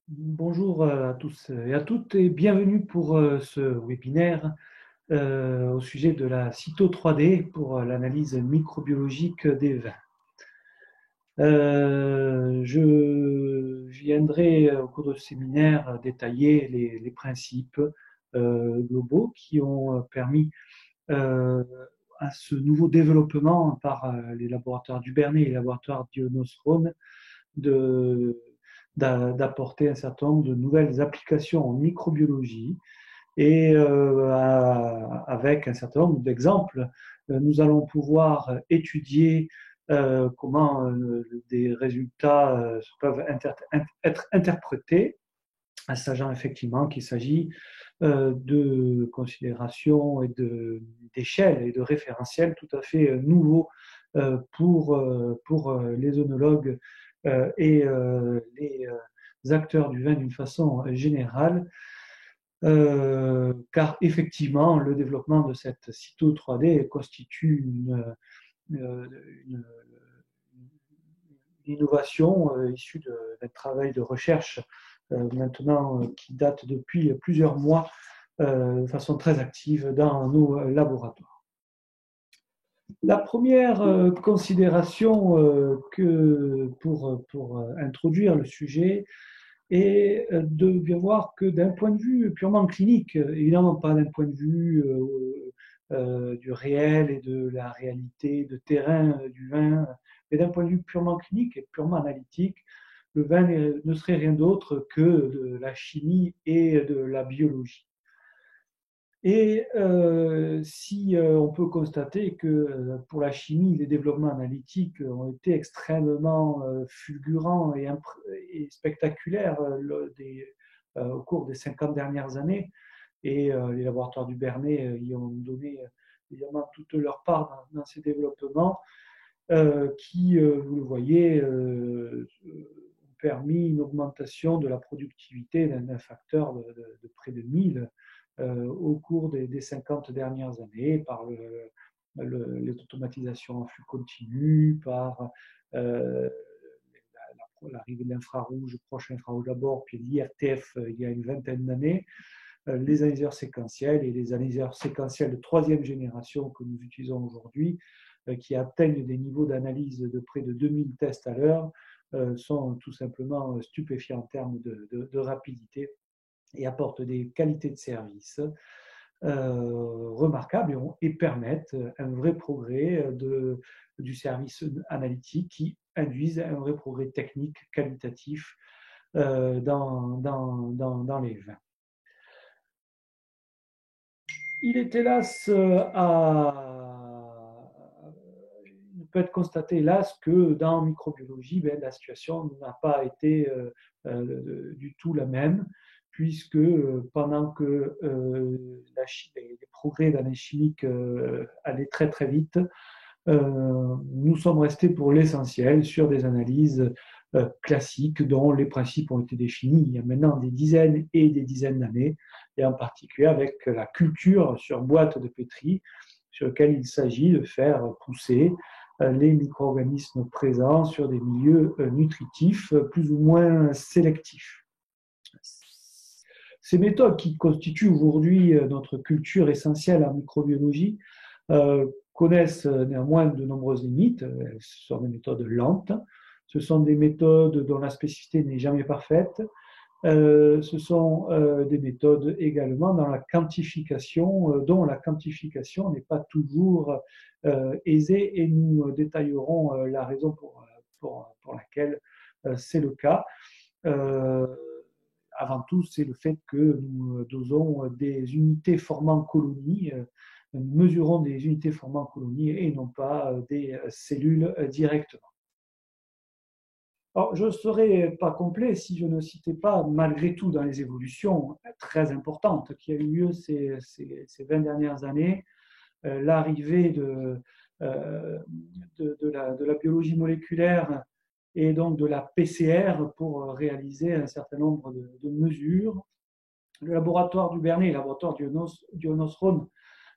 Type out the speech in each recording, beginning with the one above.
Bonjour à tous et à toutes et bienvenue pour ce webinaire au sujet de la cyto 3D pour l'analyse microbiologique des vins. Je viendrai au cours de ce séminaire détailler les principes globaux qui ont permis euh, à ce nouveau développement par les laboratoires du Bernet et les laboratoires Dionos-Rhône de d'apporter un certain nombre de nouvelles applications en microbiologie et avec un certain nombre d'exemples, nous allons pouvoir étudier comment des résultats peuvent être interprétés, sachant effectivement qu'il s'agit de considérations et d'échelles et de référentiels tout à fait nouveaux pour les œnologues et les acteurs du vin d'une façon générale, car effectivement, le développement de cette cyto 3D constitue une, une innovation issue d'un travail de recherche maintenant qui date depuis plusieurs mois de façon très active dans nos laboratoires. La première considération pour introduire le sujet est de bien voir que d'un point de vue purement clinique, évidemment pas d'un point de vue du réel et de la réalité de terrain du vin, mais d'un point de vue purement clinique et purement analytique, le vin ne serait rien d'autre que de la chimie et de la biologie. Et si on peut constater que pour la chimie, les développements analytiques ont été extrêmement fulgurants et spectaculaires au cours des 50 dernières années, et les laboratoires du Bernet y ont donné évidemment toute leur part dans ces développements, qui, vous le voyez, ont permis une augmentation de la productivité d'un facteur de près de 1000 au cours des 50 dernières années par les automatisations en flux continu, par euh, l'arrivée de l'infrarouge, proche infrarouge d'abord, puis l'IRTF il y a une vingtaine d'années, les analyseurs séquentiels et les analyseurs séquentiels de troisième génération que nous utilisons aujourd'hui, qui atteignent des niveaux d'analyse de près de 2000 tests à l'heure, sont tout simplement stupéfiants en termes de rapidité et apportent des qualités de service remarquables et permettent un vrai progrès du service analytique qui induisent un vrai progrès technique qualitatif dans les vins. Il est hélas il peut être constaté hélas que dans microbiologie, la situation n'a pas été du tout la même, puisque pendant que les progrès d'analyse chimique allaient très très vite, nous sommes restés pour l'essentiel sur des analyses classiques dont les principes ont été définis il y a maintenant des dizaines et des dizaines d'années, et en particulier avec la culture sur boîte de pétri, sur lequel il s'agit de faire pousser les micro-organismes présents sur des milieux nutritifs plus ou moins sélectifs. Ces méthodes qui constituent aujourd'hui notre culture essentielle en microbiologie connaissent néanmoins de nombreuses limites. Ce sont des méthodes lentes, ce sont des méthodes dont la spécificité n'est jamais parfaite, ce sont des méthodes également dans la quantification, dont la quantification n'est pas toujours aisée, et nous détaillerons la raison pour laquelle c'est le cas. Euh, Avant tout, c'est le fait que nous dosons des unités formant colonies, nous mesurons des unités formant colonies et non pas des cellules directement. Alors, je ne serais pas complet si je ne citais pas, malgré tout, dans les évolutions très importantes qui a eu lieu ces 20 dernières années, l'arrivée de la biologie moléculaire et donc de la PCR pour réaliser un certain nombre de mesures. Le laboratoire du Bernet et le laboratoire Dionos-Rhône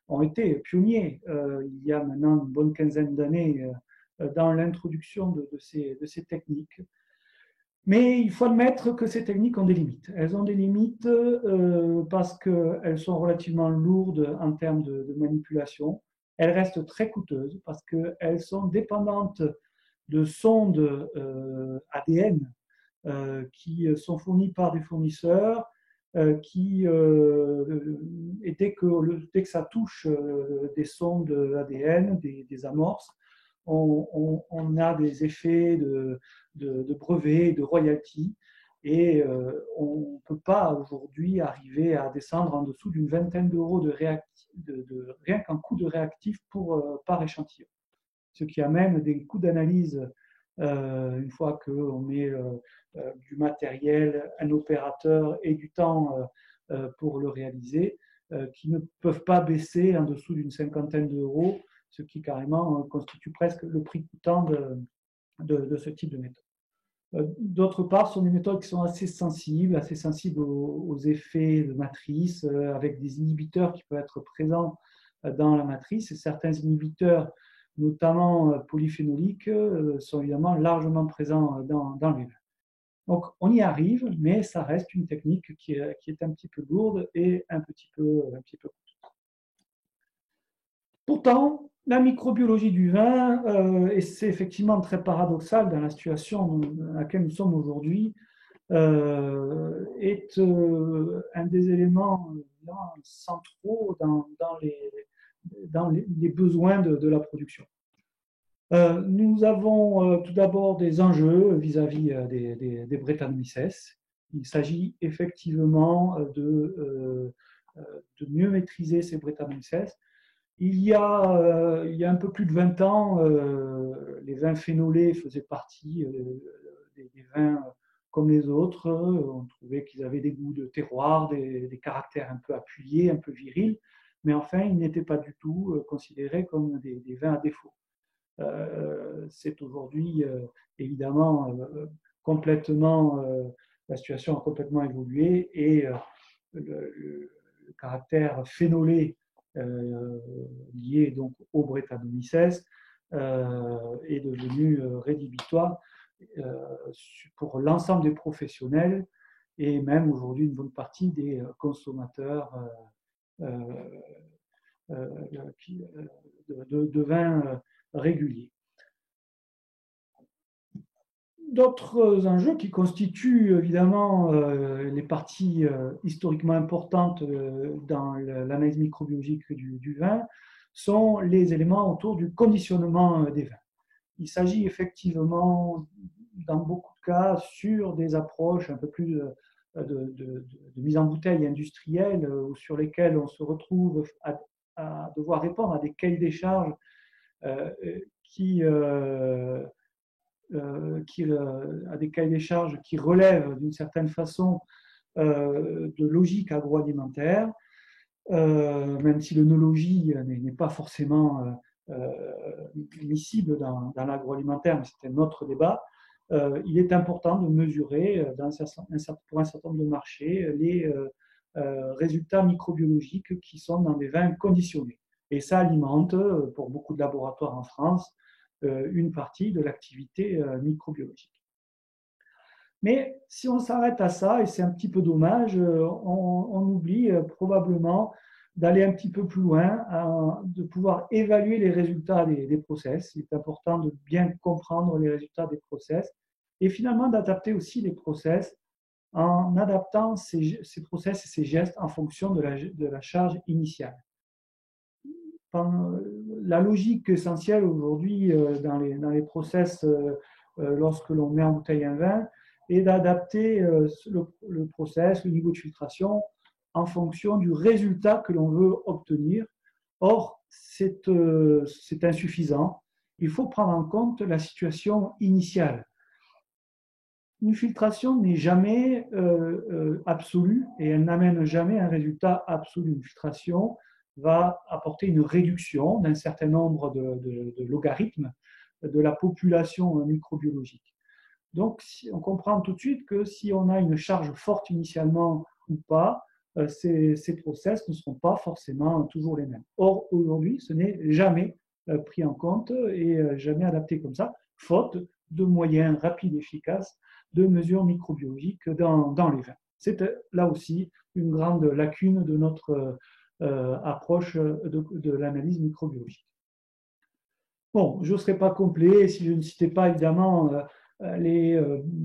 ont été pionniers il y a maintenant une bonne quinzaine d'années dans l'introduction de ces techniques. Mais il faut admettre que ces techniques ont des limites. Elles ont des limites parce qu'elles sont relativement lourdes en termes de manipulation. Elles restent très coûteuses parce qu'elles sont dépendantes de sondes ADN qui sont fournies par des fournisseurs et dès que ça touche des sondes ADN, des amorces, on a des effets de brevets, de royalties, et on ne peut pas aujourd'hui arriver à descendre en dessous d'une vingtaine d'euros rien qu'en coût de réactif par échantillon. Ce qui amène des coûts d'analyse une fois qu'on met du matériel, un opérateur et du temps pour le réaliser, qui ne peuvent pas baisser en dessous d'une cinquantaine d'euros, ce qui carrément constitue presque le prix coûtant de ce type de méthode. D'autre part, ce sont des méthodes qui sont assez sensibles aux effets de matrice, avec des inhibiteurs qui peuvent être présents dans la matrice. Et certains inhibiteurs, notamment polyphénoliques, sont évidemment largement présents dans les vins. Donc, on y arrive, mais ça reste une technique qui est un petit peu lourde et un petit peu coûteuse. Pourtant, la microbiologie du vin, et c'est effectivement très paradoxal dans la situation dans laquelle nous sommes aujourd'hui, est un des éléments centraux dans les besoins de la production. Nous avons tout d'abord des enjeux vis-à-vis des Brettanomyces. Il s'agit effectivement de mieux maîtriser ces Brettanomyces. Il y a un peu plus de 20 ans, les vins phénolés faisaient partie des vins comme les autres. On trouvait qu'ils avaient des goûts de terroir, des caractères un peu appuyés, un peu virils, mais enfin, ils n'étaient pas du tout considérés comme des vins à défaut. C'est aujourd'hui évidemment complètement, la situation a complètement évolué et le caractère phénolé lié donc au Brettanomyces est devenu rédhibitoire pour l'ensemble des professionnels et même aujourd'hui une bonne partie des consommateurs de vins réguliers. D'autres enjeux qui constituent évidemment les parties historiquement importantes dans l'analyse microbiologique du vin sont les éléments autour du conditionnement des vins. Il s'agit effectivement, dans beaucoup de cas, sur des approches un peu plus de mise en bouteille industrielle ou sur lesquelles on se retrouve à devoir répondre à des cahiers des charges qui a des cahiers des charges qui relèvent d'une certaine façon de logique agroalimentaire, même si l'œnologie n'est pas forcément miscible dans l'agroalimentaire, mais c'est un autre débat. Il est important de mesurer pour un certain nombre de marchés les résultats microbiologiques qui sont dans des vins conditionnés. Et ça alimente, pour beaucoup de laboratoires en France, une partie de l'activité microbiologique. Mais si on s'arrête à ça, et c'est un petit peu dommage, on oublie probablement d'aller un petit peu plus loin, de pouvoir évaluer les résultats des process. Il est important de bien comprendre les résultats des process et finalement d'adapter aussi les process en adaptant ces process et ces gestes en fonction de la charge initiale. La logique essentielle aujourd'hui dans les process lorsque l'on met en bouteille un vin est d'adapter le process, le niveau de filtration en fonction du résultat que l'on veut obtenir. Or, c'est insuffisant. Il faut prendre en compte la situation initiale. Une filtration n'est jamais absolue et elle n'amène jamais un résultat absolu. Une filtration va apporter une réduction d'un certain nombre de logarithmes de la population microbiologique. Donc, on comprend tout de suite que si on a une charge forte initialement ou pas, ces process ne seront pas forcément toujours les mêmes. Or, aujourd'hui, ce n'est jamais pris en compte et jamais adapté comme ça, faute de moyens rapides et efficaces de mesures microbiologiques dans les vins. C'est là aussi une grande lacune de notre approche de l'analyse microbiologique. Bon, je ne serai pas complet si je ne citais pas évidemment les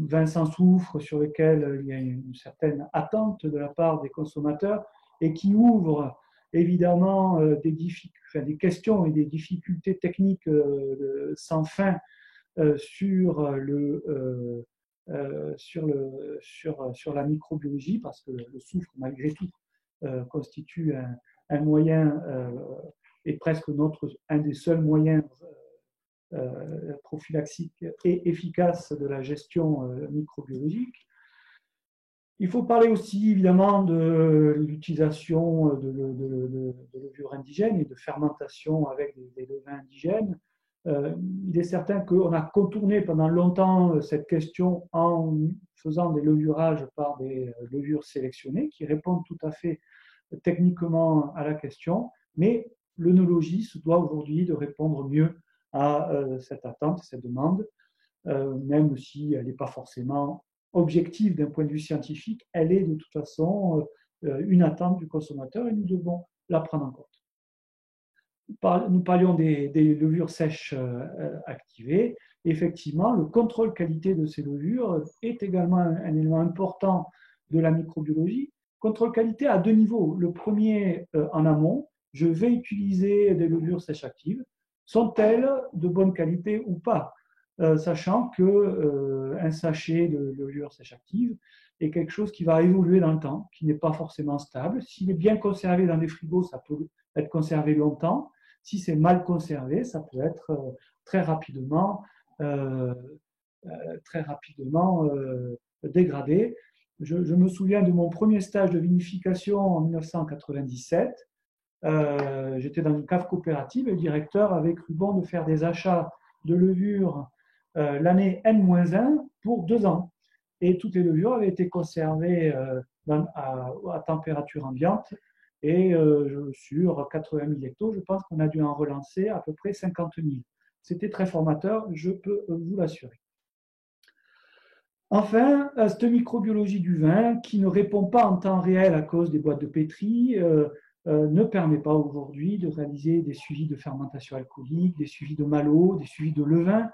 vins sans soufre sur lesquels il y a une certaine attente de la part des consommateurs et qui ouvrent évidemment des questions et des difficultés techniques sans fin sur la microbiologie, parce que le soufre, malgré tout, constitue un moyen et presque un des seuls moyens prophylaxiques et efficaces de la gestion microbiologique. Il faut parler aussi évidemment de l'utilisation de levures indigènes et de fermentation avec des levains indigènes. Il est certain qu'on a contourné pendant longtemps cette question en faisant des levurages par des levures sélectionnées qui répondent tout à fait techniquement à la question, mais l'œnologie se doit aujourd'hui de répondre mieux à cette attente, cette demande, même si elle n'est pas forcément objective d'un point de vue scientifique, elle est de toute façon une attente du consommateur et nous devons la prendre en compte. Nous parlions des levures sèches activées. Effectivement, le contrôle qualité de ces levures est également un élément important de la microbiologie. Contrôle qualité à deux niveaux. Le premier, en amont, je vais utiliser des levures sèches actives. Sont-elles de bonne qualité ou pas, sachant qu'un sachet de levure sèche active est quelque chose qui va évoluer dans le temps, qui n'est pas forcément stable. S'il est bien conservé dans des frigos, ça peut être conservé longtemps. Si c'est mal conservé, ça peut être très rapidement dégradé. Je me souviens de mon premier stage de vinification en 1997. J'étais dans une cave coopérative et le directeur avait cru bon de faire des achats de levures l'année N-1 pour 2 ans. Et toutes les levures avaient été conservées à température ambiante. Et sur 80 000 hectos, je pense qu'on a dû en relancer à peu près 50 000. C'était très formateur, je peux vous l'assurer. Enfin, cette microbiologie du vin, qui ne répond pas en temps réel à cause des boîtes de pétri, ne permet pas aujourd'hui de réaliser des suivis de fermentation alcoolique, des suivis de malo, des suivis de levain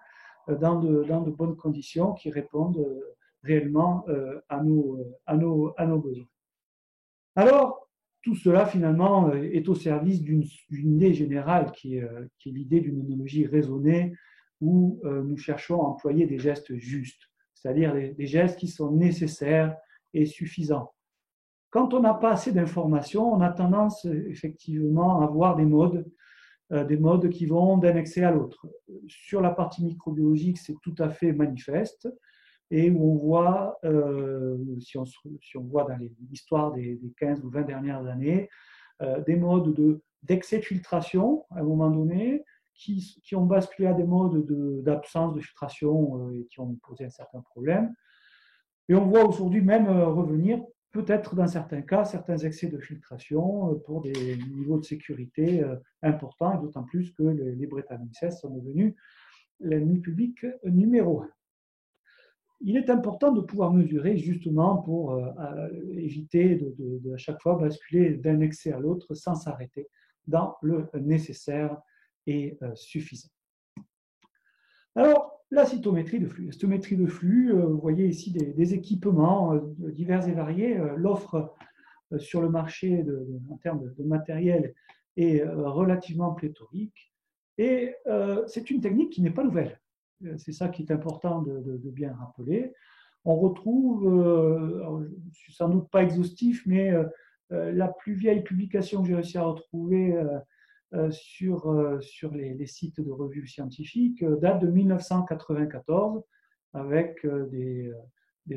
dans de bonnes conditions qui répondent réellement à nos besoins. Alors, tout cela, finalement, est au service d'une idée générale qui est l'idée d'une œnologie raisonnée où nous cherchons à employer des gestes justes, c'est-à-dire des gestes qui sont nécessaires et suffisants. Quand on n'a pas assez d'informations, on a tendance effectivement à avoir des modes qui vont d'un excès à l'autre. Sur la partie microbiologique, c'est tout à fait manifeste et où on voit, si on voit dans l'histoire des 15 ou 20 dernières années, des modes d'excès de filtration à un moment donné, qui ont basculé à des modes d'absence de filtration et qui ont posé un certain problème. Et on voit aujourd'hui même revenir, peut-être dans certains cas, certains excès de filtration pour des niveaux de sécurité importants, et d'autant plus que les Brettanomyces sont devenus l'ennemi public numéro 1. Il est important de pouvoir mesurer justement pour éviter de à chaque fois basculer d'un excès à l'autre sans s'arrêter dans le nécessaire et suffisant. Alors, la cytométrie de flux. La cytométrie de flux, vous voyez ici des équipements divers et variés. L'offre sur le marché en termes de matériel est relativement pléthorique. Et c'est une technique qui n'est pas nouvelle. C'est ça qui est important de bien rappeler. On retrouve, je ne suis sans doute pas exhaustif, mais la plus vieille publication que j'ai réussi à retrouver sur les sites de revues scientifiques date de 1994 avec des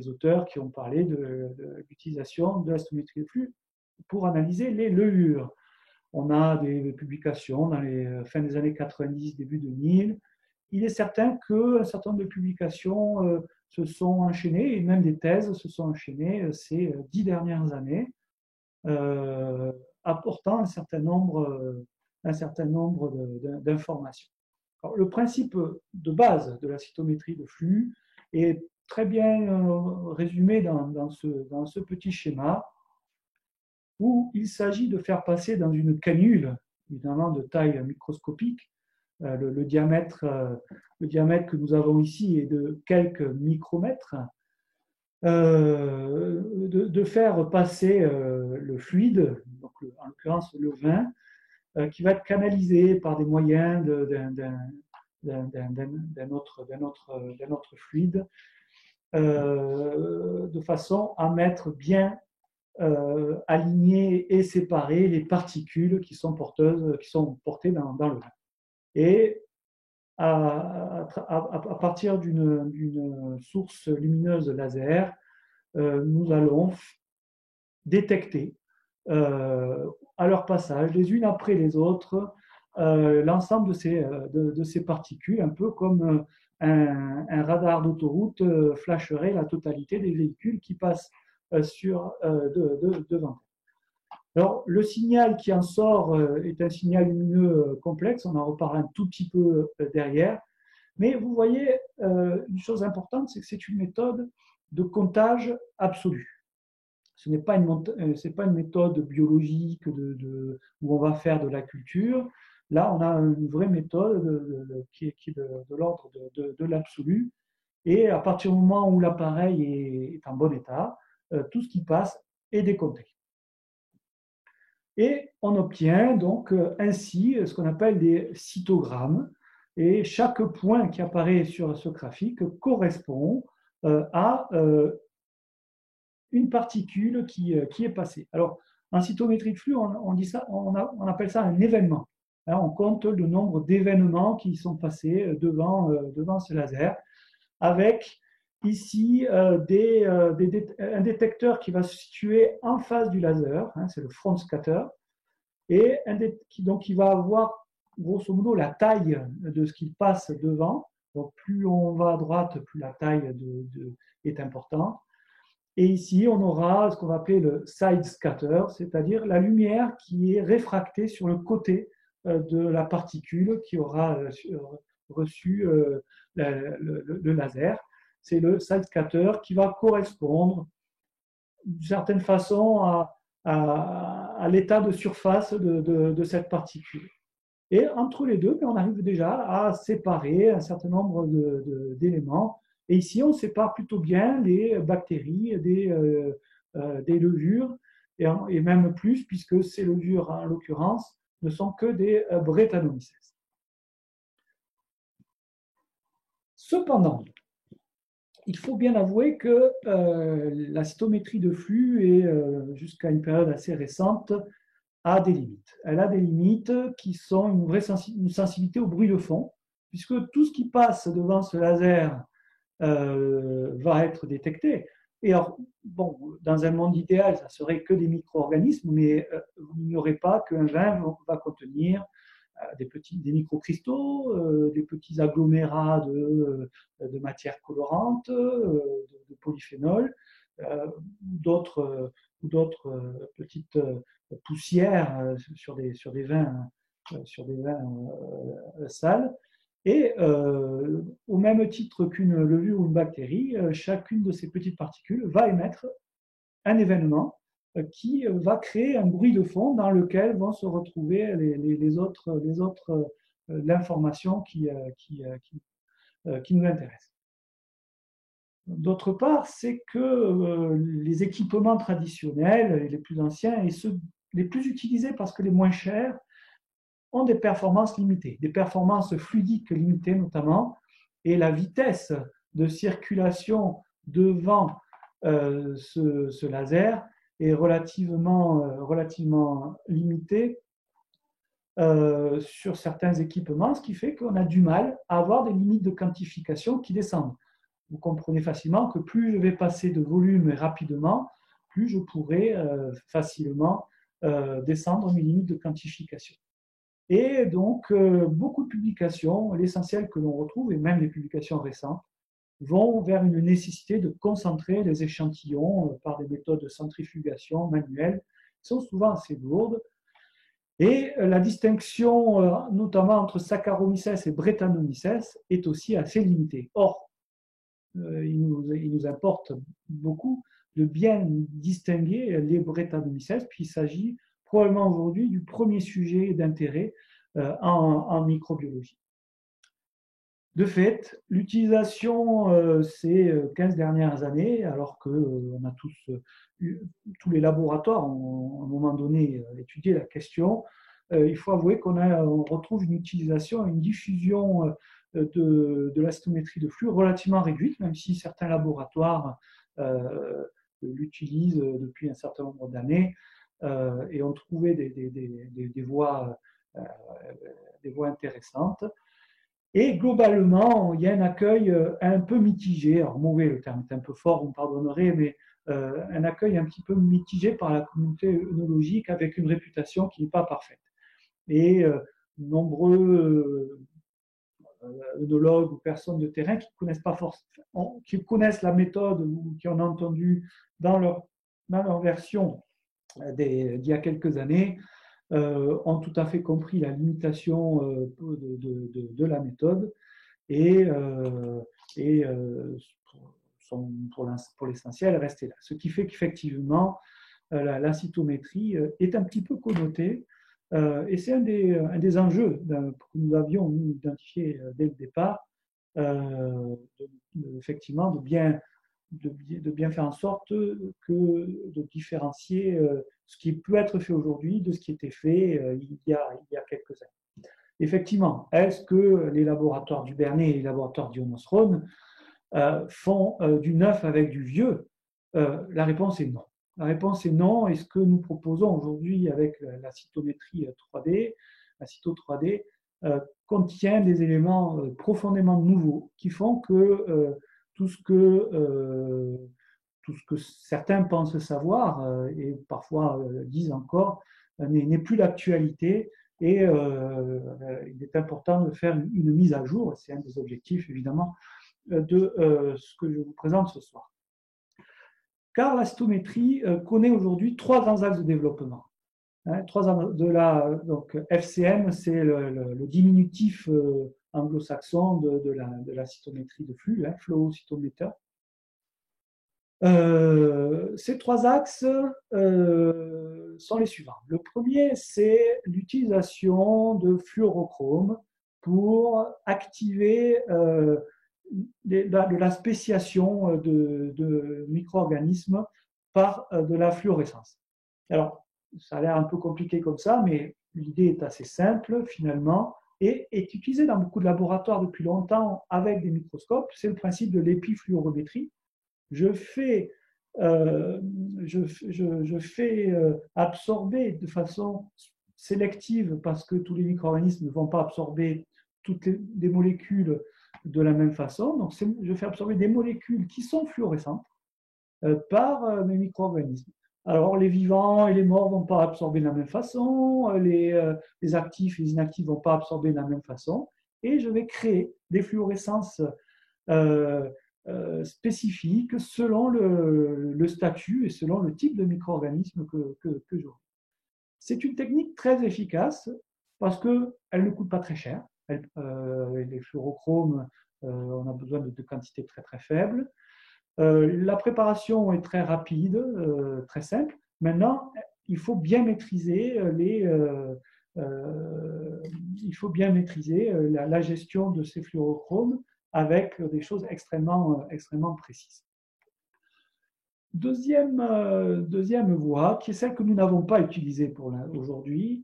auteurs qui ont parlé de l'utilisation de la cytométrie de flux pour analyser les levures. On a des publications dans les fins des années 90, début 2000. Il est certain qu'un certain nombre de publications se sont enchaînées, et même des thèses se sont enchaînées ces 10 dernières années, apportant un certain nombre d'informations. Alors, le principe de base de la cytométrie de flux est très bien résumé dans ce petit schéma où il s'agit de faire passer dans une canule, évidemment de taille microscopique, le diamètre que nous avons ici est de quelques micromètres, de faire passer le fluide, donc en l'occurrence le vin, qui va être canalisé par des moyens d'un autre fluide, de façon à mettre bien alignées et séparer les particules qui sont portées dans le vin. Et à partir d'une source lumineuse laser, nous allons détecter à leur passage, les unes après les autres, l'ensemble de ces particules, un peu comme un radar d'autoroute flasherait la totalité des véhicules qui passent devant. Alors, le signal qui en sort est un signal lumineux complexe, on en reparle un tout petit peu derrière, mais vous voyez, une chose importante, c'est que c'est une méthode de comptage absolu. Ce n'est pas une méthode biologique où on va faire de la culture. Là, on a une vraie méthode qui est de l'ordre de l'absolu. Et à partir du moment où l'appareil est en bon état, tout ce qui passe est décompté. Et on obtient donc ainsi ce qu'on appelle des cytogrammes. Et chaque point qui apparaît sur ce graphique correspond à une particule qui est passée. Alors, en cytométrie de flux, on appelle ça un événement. Hein, on compte le nombre d'événements qui sont passés devant ce laser, avec ici un détecteur qui va se situer en face du laser, hein, c'est le front scatter, et qui va avoir grosso modo la taille de ce qu'il passe devant. Donc plus on va à droite, plus la taille est importante. Et ici, on aura ce qu'on va appeler le side scatter, c'est-à-dire la lumière qui est réfractée sur le côté de la particule qui aura reçu le laser. C'est le side scatter qui va correspondre d'une certaine façon à l'état de surface de cette particule. Et entre les deux, on arrive déjà à séparer un certain nombre d'éléments. Et ici, on sépare plutôt bien les bactéries des levures, et même plus, puisque ces levures, en l'occurrence, ne sont que des Brettanomyces. Cependant, il faut bien avouer que la cytométrie de flux, jusqu'à une période assez récente, a des limites. Elle a des limites qui sont une sensibilité au bruit de fond, puisque tout ce qui passe devant ce laser va être détecté. Et alors, bon, dans un monde idéal, ça serait que des micro-organismes, mais vous n'ignorez pas qu'un vin va contenir des microcristaux, des petits agglomérats de matières colorantes, de polyphénols, d'autres petites poussières sur des vins sales. Et au même titre qu'une levure ou une bactérie, chacune de ces petites particules va émettre un événement qui va créer un bruit de fond dans lequel vont se retrouver l'information qui nous intéresse. D'autre part, c'est que les équipements traditionnels, les plus anciens et ceux les plus utilisés parce que les moins chers, ont des performances limitées, des performances fluidiques limitées notamment, et la vitesse de circulation devant ce laser est relativement limitée sur certains équipements, ce qui fait qu'on a du mal à avoir des limites de quantification qui descendent. Vous comprenez facilement que plus je vais passer de volume rapidement, plus je pourrai facilement descendre mes limites de quantification. Et donc, beaucoup de publications, l'essentiel que l'on retrouve, et même les publications récentes, vont vers une nécessité de concentrer les échantillons par des méthodes de centrifugation manuelle, qui sont souvent assez lourdes. Et la distinction, notamment entre Saccharomyces et Brettanomyces, est aussi assez limitée. Or, il nous importe beaucoup de bien distinguer les Brettanomyces, puis il s'agit probablement aujourd'hui du premier sujet d'intérêt en microbiologie. De fait, l'utilisation ces 15 dernières années, alors qu'on a tous les laboratoires ont à un moment donné étudié la question, il faut avouer on retrouve une utilisation, une diffusion de la cytométrie de flux relativement réduite, même si certains laboratoires l'utilisent depuis un certain nombre d'années et ont trouvé des voies intéressantes. Et globalement, il y a un accueil un peu mitigé, alors mauvais, le terme est un peu fort, vous me pardonnerez, mais un accueil un petit peu mitigé par la communauté œnologique avec une réputation qui n'est pas parfaite. Et nombreux œnologues ou personnes de terrain qui connaissent pas forcément, qui connaissent la méthode ou qui en ont entendu dans leur version d'il y a quelques années, ont tout à fait compris la limitation de la méthode et sont pour l'essentiel restés là. Ce qui fait qu'effectivement, la cytométrie est un petit peu connotée et c'est un des enjeux que nous avions identifié dès le départ, effectivement de bien faire en sorte de différencier ce qui peut être fait aujourd'hui de ce qui était fait il y a quelques années. Effectivement, est-ce que les laboratoires du Bernet et les laboratoires d'Ionos-Rhône font du neuf avec du vieux? La réponse est non. La réponse est non. Et ce que nous proposons aujourd'hui avec la cytométrie 3D, la cyto 3D, contient des éléments profondément nouveaux qui font que tout ce que certains pensent savoir et parfois disent encore n'est plus d'actualité et il est important de faire une mise à jour, c'est un des objectifs évidemment de ce que je vous présente ce soir. Car la cytométrie connaît aujourd'hui trois grands axes de développement. Donc FCM, c'est le diminutif anglo-saxon de la cytométrie de flux, flow cytometer. Ces trois axes sont les suivants. Le premier, c'est l'utilisation de fluorochrome pour activer de la spéciation de micro-organismes par de la fluorescence. Alors, ça a l'air un peu compliqué comme ça, mais l'idée est assez simple finalement et est utilisée dans beaucoup de laboratoires depuis longtemps avec des microscopes. C'est le principe de l'épifluorométrie. Je fais absorber de façon sélective, parce que tous les micro-organismes ne vont pas absorber toutes les molécules de la même façon. Donc, je fais absorber des molécules qui sont fluorescentes par mes micro-organismes. Alors, les vivants et les morts ne vont pas absorber de la même façon, les actifs et les inactifs ne vont pas absorber de la même façon, et je vais créer des fluorescences spécifiques selon le statut et selon le type de micro-organisme que j'aurai. C'est une technique très efficace parce qu'elle ne coûte pas très cher. Les fluorochromes, on a besoin de quantités très très faibles. La préparation est très rapide, très simple. Maintenant, il faut bien maîtriser la gestion de ces fluorochromes avec des choses extrêmement précises. Deuxième voie, qui est celle que nous n'avons pas utilisée aujourd'hui,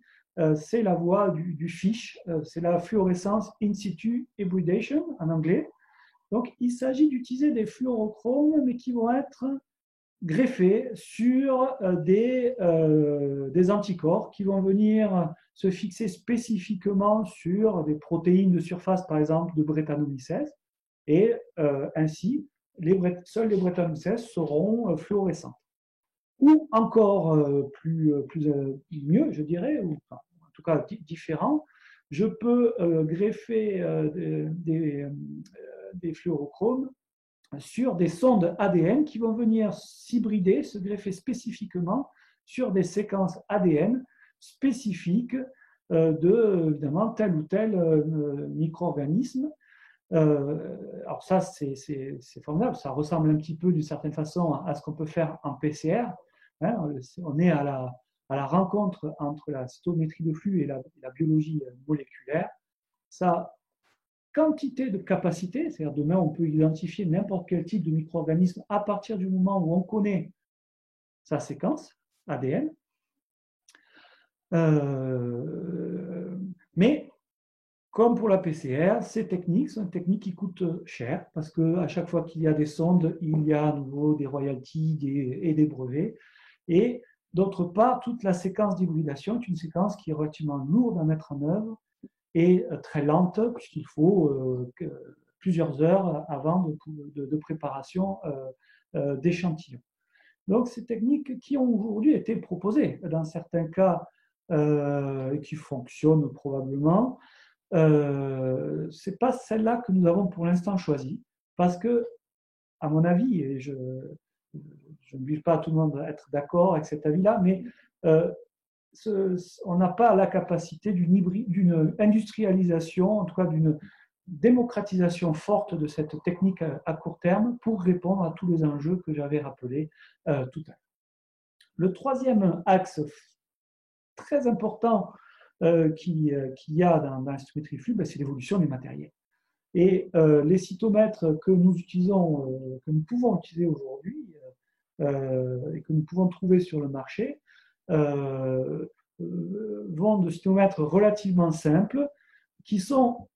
c'est la voie du FISH, c'est la fluorescence in situ hybridation en anglais. Donc, il s'agit d'utiliser des fluorochromes, mais qui vont être greffés sur des anticorps qui vont venir se fixer spécifiquement sur des protéines de surface, par exemple, de Brettanomyces, et ainsi, seuls les Brettanomyces seront fluorescents. Ou encore mieux, je dirais, ou en tout cas différent, je peux greffer des fluorochromes sur des sondes ADN qui vont venir s'hybrider, se greffer spécifiquement sur des séquences ADN spécifique de, évidemment, tel ou tel micro-organisme. Alors ça, c'est formidable. Ça ressemble un petit peu, d'une certaine façon, à ce qu'on peut faire en PCR. Hein. On est à la rencontre entre la cytométrie de flux et la biologie moléculaire. Ça quantité de capacité, c'est-à-dire demain on peut identifier n'importe quel type de micro-organisme à partir du moment où on connaît sa séquence ADN. Mais comme pour la PCR, ces techniques sont des techniques qui coûtent cher parce qu'à chaque fois qu'il y a des sondes, il y a à nouveau des royalties et des brevets. Et d'autre part, toute la séquence d'hybridation est une séquence qui est relativement lourde à mettre en œuvre et très lente puisqu'il faut plusieurs heures avant de préparation d'échantillons. Donc, ces techniques qui ont aujourd'hui été proposées, dans certains cas, qui fonctionnent probablement, ce n'est pas celle-là que nous avons pour l'instant choisie, parce que, à mon avis, et je ne vise pas à tout le monde à être d'accord avec cet avis-là, mais on n'a pas la capacité d'une industrialisation, en tout cas d'une démocratisation forte de cette technique à court terme pour répondre à tous les enjeux que j'avais rappelés tout à l'heure. Le troisième axe très important qu'il y a dans l'instrumenterie flux, c'est l'évolution des matériels. Et les cytomètres que nous utilisons, que nous pouvons utiliser aujourd'hui et que nous pouvons trouver sur le marché, vont de cytomètres relativement simples qui sont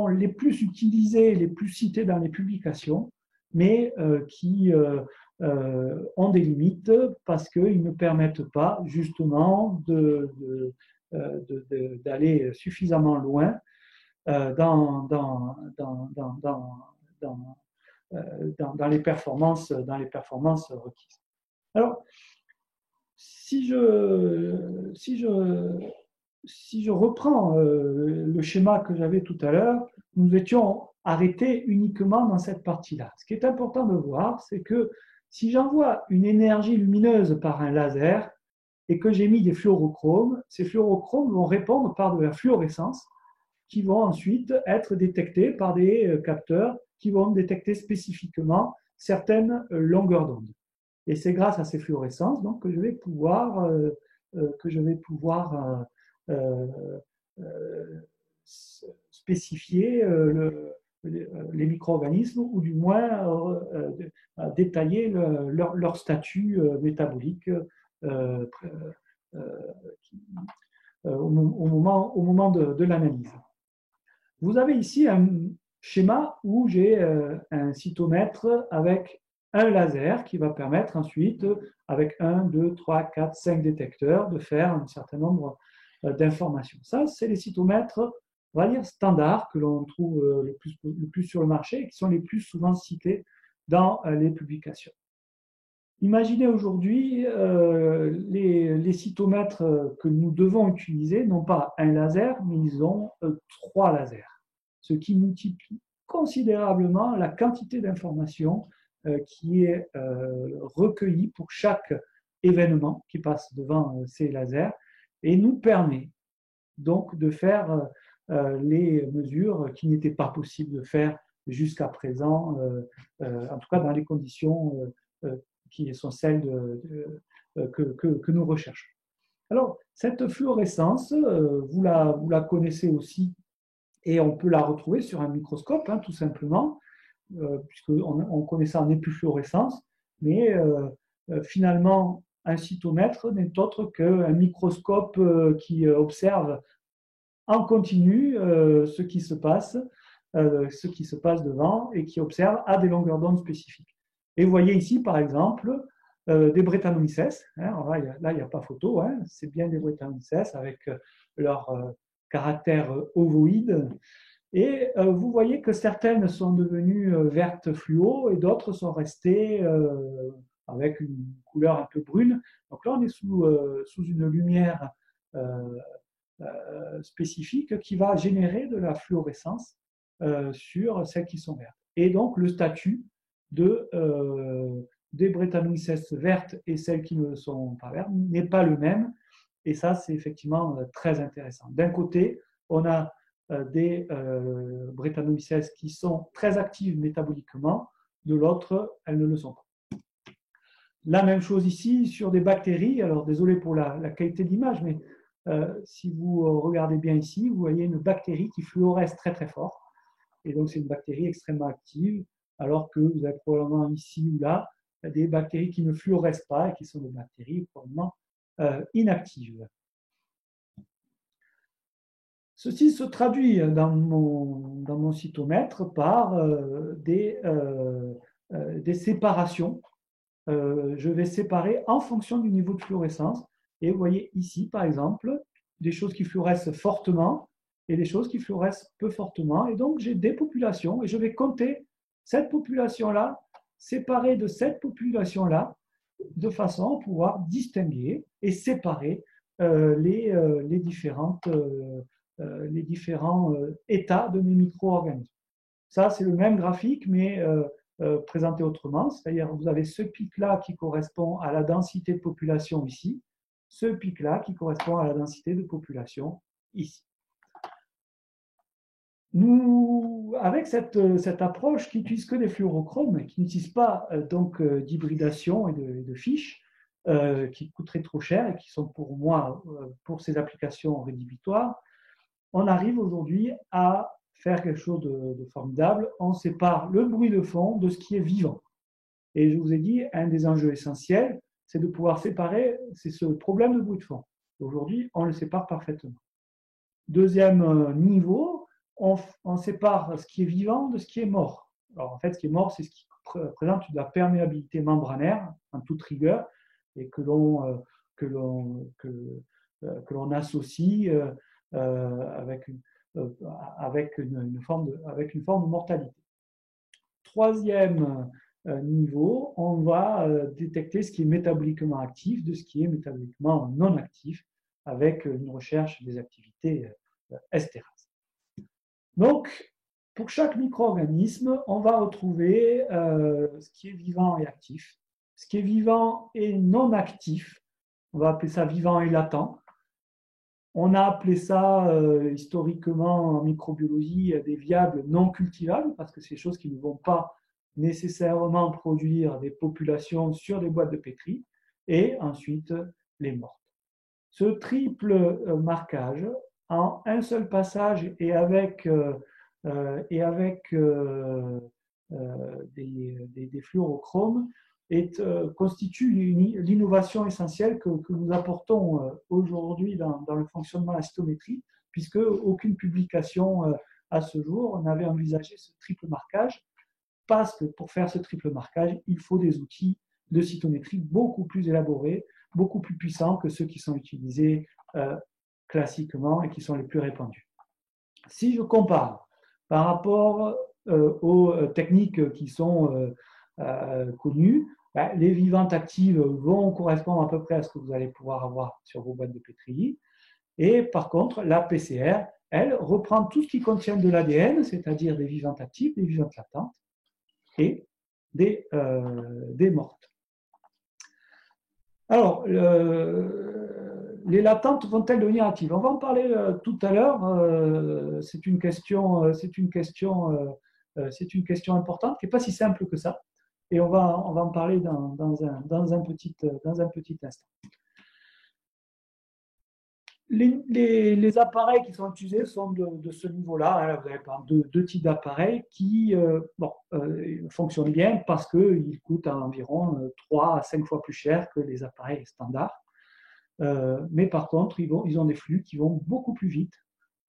les plus utilisés, les plus cités dans les publications, mais qui ont des limites parce qu'ils ne permettent pas justement d'aller suffisamment loin dans les performances requises. Alors, si je reprends le schéma que j'avais tout à l'heure, nous étions arrêtés uniquement dans cette partie-là. Ce qui est important de voir, c'est que si j'envoie une énergie lumineuse par un laser et que j'ai mis des fluorochromes, ces fluorochromes vont répondre par de la fluorescence qui vont ensuite être détectés par des capteurs qui vont détecter spécifiquement certaines longueurs d'onde. Et c'est grâce à ces fluorescences donc, que je vais pouvoir spécifier les micro-organismes ou du moins détailler leur statut métabolique au moment de l'analyse. Vous avez ici un schéma où j'ai un cytomètre avec un laser qui va permettre ensuite, avec 1, 2, 3, 4, 5 détecteurs, de faire un certain nombre d'informations. Ça, c'est les cytomètres, on va dire, standards que l'on trouve le plus sur le marché et qui sont les plus souvent cités dans les publications. Imaginez aujourd'hui les cytomètres que nous devons utiliser, non pas un laser, mais ils ont 3 lasers, ce qui multiplie considérablement la quantité d'informations qui est recueillie pour chaque événement qui passe devant ces lasers et nous permet donc de faire les mesures qui n'étaient pas possibles de faire jusqu'à présent, en tout cas dans les conditions qui sont celles que nous recherchons. Alors, cette fluorescence, vous la connaissez aussi et on peut la retrouver sur un microscope, tout simplement, puisqu'on connaît ça en épifluorescence, mais finalement, un cytomètre n'est autre qu'un microscope qui observe en continu ce qui se passe devant et qui observe à des longueurs d'onde spécifiques. Et vous voyez ici, par exemple, des Brettanomyces. Là, il n'y a pas photo, c'est bien des Brettanomyces avec leur caractère ovoïde. Et vous voyez que certaines sont devenues vertes fluo et d'autres sont restées avec une couleur un peu brune. Donc là, on est sous une lumière spécifique qui va générer de la fluorescence sur celles qui sont vertes. Et donc, le statut des Brettanomyces vertes et celles qui ne sont pas vertes n'est pas le même. Et ça, c'est effectivement très intéressant. D'un côté, on a des Brettanomyces qui sont très actives métaboliquement, de l'autre, elles ne le sont pas. La même chose ici sur des bactéries. Alors, désolé pour la qualité de l'image, mais si vous regardez bien ici, vous voyez une bactérie qui fluoresce très très fort. Et donc, c'est une bactérie extrêmement active, alors que vous avez probablement ici ou là des bactéries qui ne fluorescent pas et qui sont des bactéries probablement inactives. Ceci se traduit dans mon cytomètre par des séparations. Je vais séparer en fonction du niveau de fluorescence. Et vous voyez ici, par exemple, des choses qui fluorescent fortement et des choses qui fluorescent peu fortement. Et donc, j'ai des populations et je vais compter cette population-là séparée de cette population-là de façon à pouvoir distinguer et séparer les différents états de mes micro-organismes. Ça, c'est le même graphique, mais présenté autrement. C'est-à-dire, vous avez ce pic-là qui correspond à la densité de population ici, ce pic-là qui correspond à la densité de population ici. Nous, avec cette approche qui n'utilise que des fluorochromes, qui n'utilise pas d'hybridation et de fiches, qui coûteraient trop cher et qui sont pour moi, pour ces applications rédhibitoires, on arrive aujourd'hui à faire quelque chose de formidable. On sépare le bruit de fond de ce qui est vivant. Et je vous ai dit, un des enjeux essentiels, c'est de pouvoir séparer, c'est ce problème de bruit de fond. Aujourd'hui, on le sépare parfaitement. Deuxième niveau, on sépare ce qui est vivant de ce qui est mort. Alors en fait, ce qui est mort, c'est ce qui présente de la perméabilité membranaire, en toute rigueur, et que l'on associe avec une forme de mortalité. Troisième niveau, on va détecter ce qui est métaboliquement actif de ce qui est métaboliquement non actif avec une recherche des activités estérase. Donc, pour chaque micro-organisme, on va retrouver ce qui est vivant et actif. Ce qui est vivant et non actif, on va appeler ça vivant et latent. On a appelé ça historiquement en microbiologie des viables non cultivables, parce que c'est des choses qui ne vont pas nécessairement produire des populations sur des boîtes de pétri, et ensuite les mortes. Ce triple marquage, en un seul passage et avec des fluorochromes, constitue l'innovation essentielle que nous apportons aujourd'hui dans le fonctionnement de la cytométrie, puisque aucune publication à ce jour n'avait envisagé ce triple marquage, parce que pour faire ce triple marquage, il faut des outils de cytométrie beaucoup plus élaborés, beaucoup plus puissants que ceux qui sont utilisés classiquement et qui sont les plus répandus. Si je compare par rapport aux techniques qui sont connues, les vivantes actives vont correspondre à peu près à ce que vous allez pouvoir avoir sur vos boîtes de pétri. Et par contre, la PCR, elle, reprend tout ce qui contient de l'ADN, c'est-à-dire des vivantes actives, des vivantes latentes et des mortes. Alors, les latentes vont-elles devenir actives? On va en parler tout à l'heure. C'est une question importante qui n'est pas si simple que ça. Et on va en parler dans un petit instant. Les appareils qui sont utilisés sont de ce niveau-là. Vous avez par exemple deux types d'appareils qui fonctionnent bien parce qu'ils coûtent environ 3 à 5 fois plus cher que les appareils standards. Mais par contre, ils ont des flux qui vont beaucoup plus vite,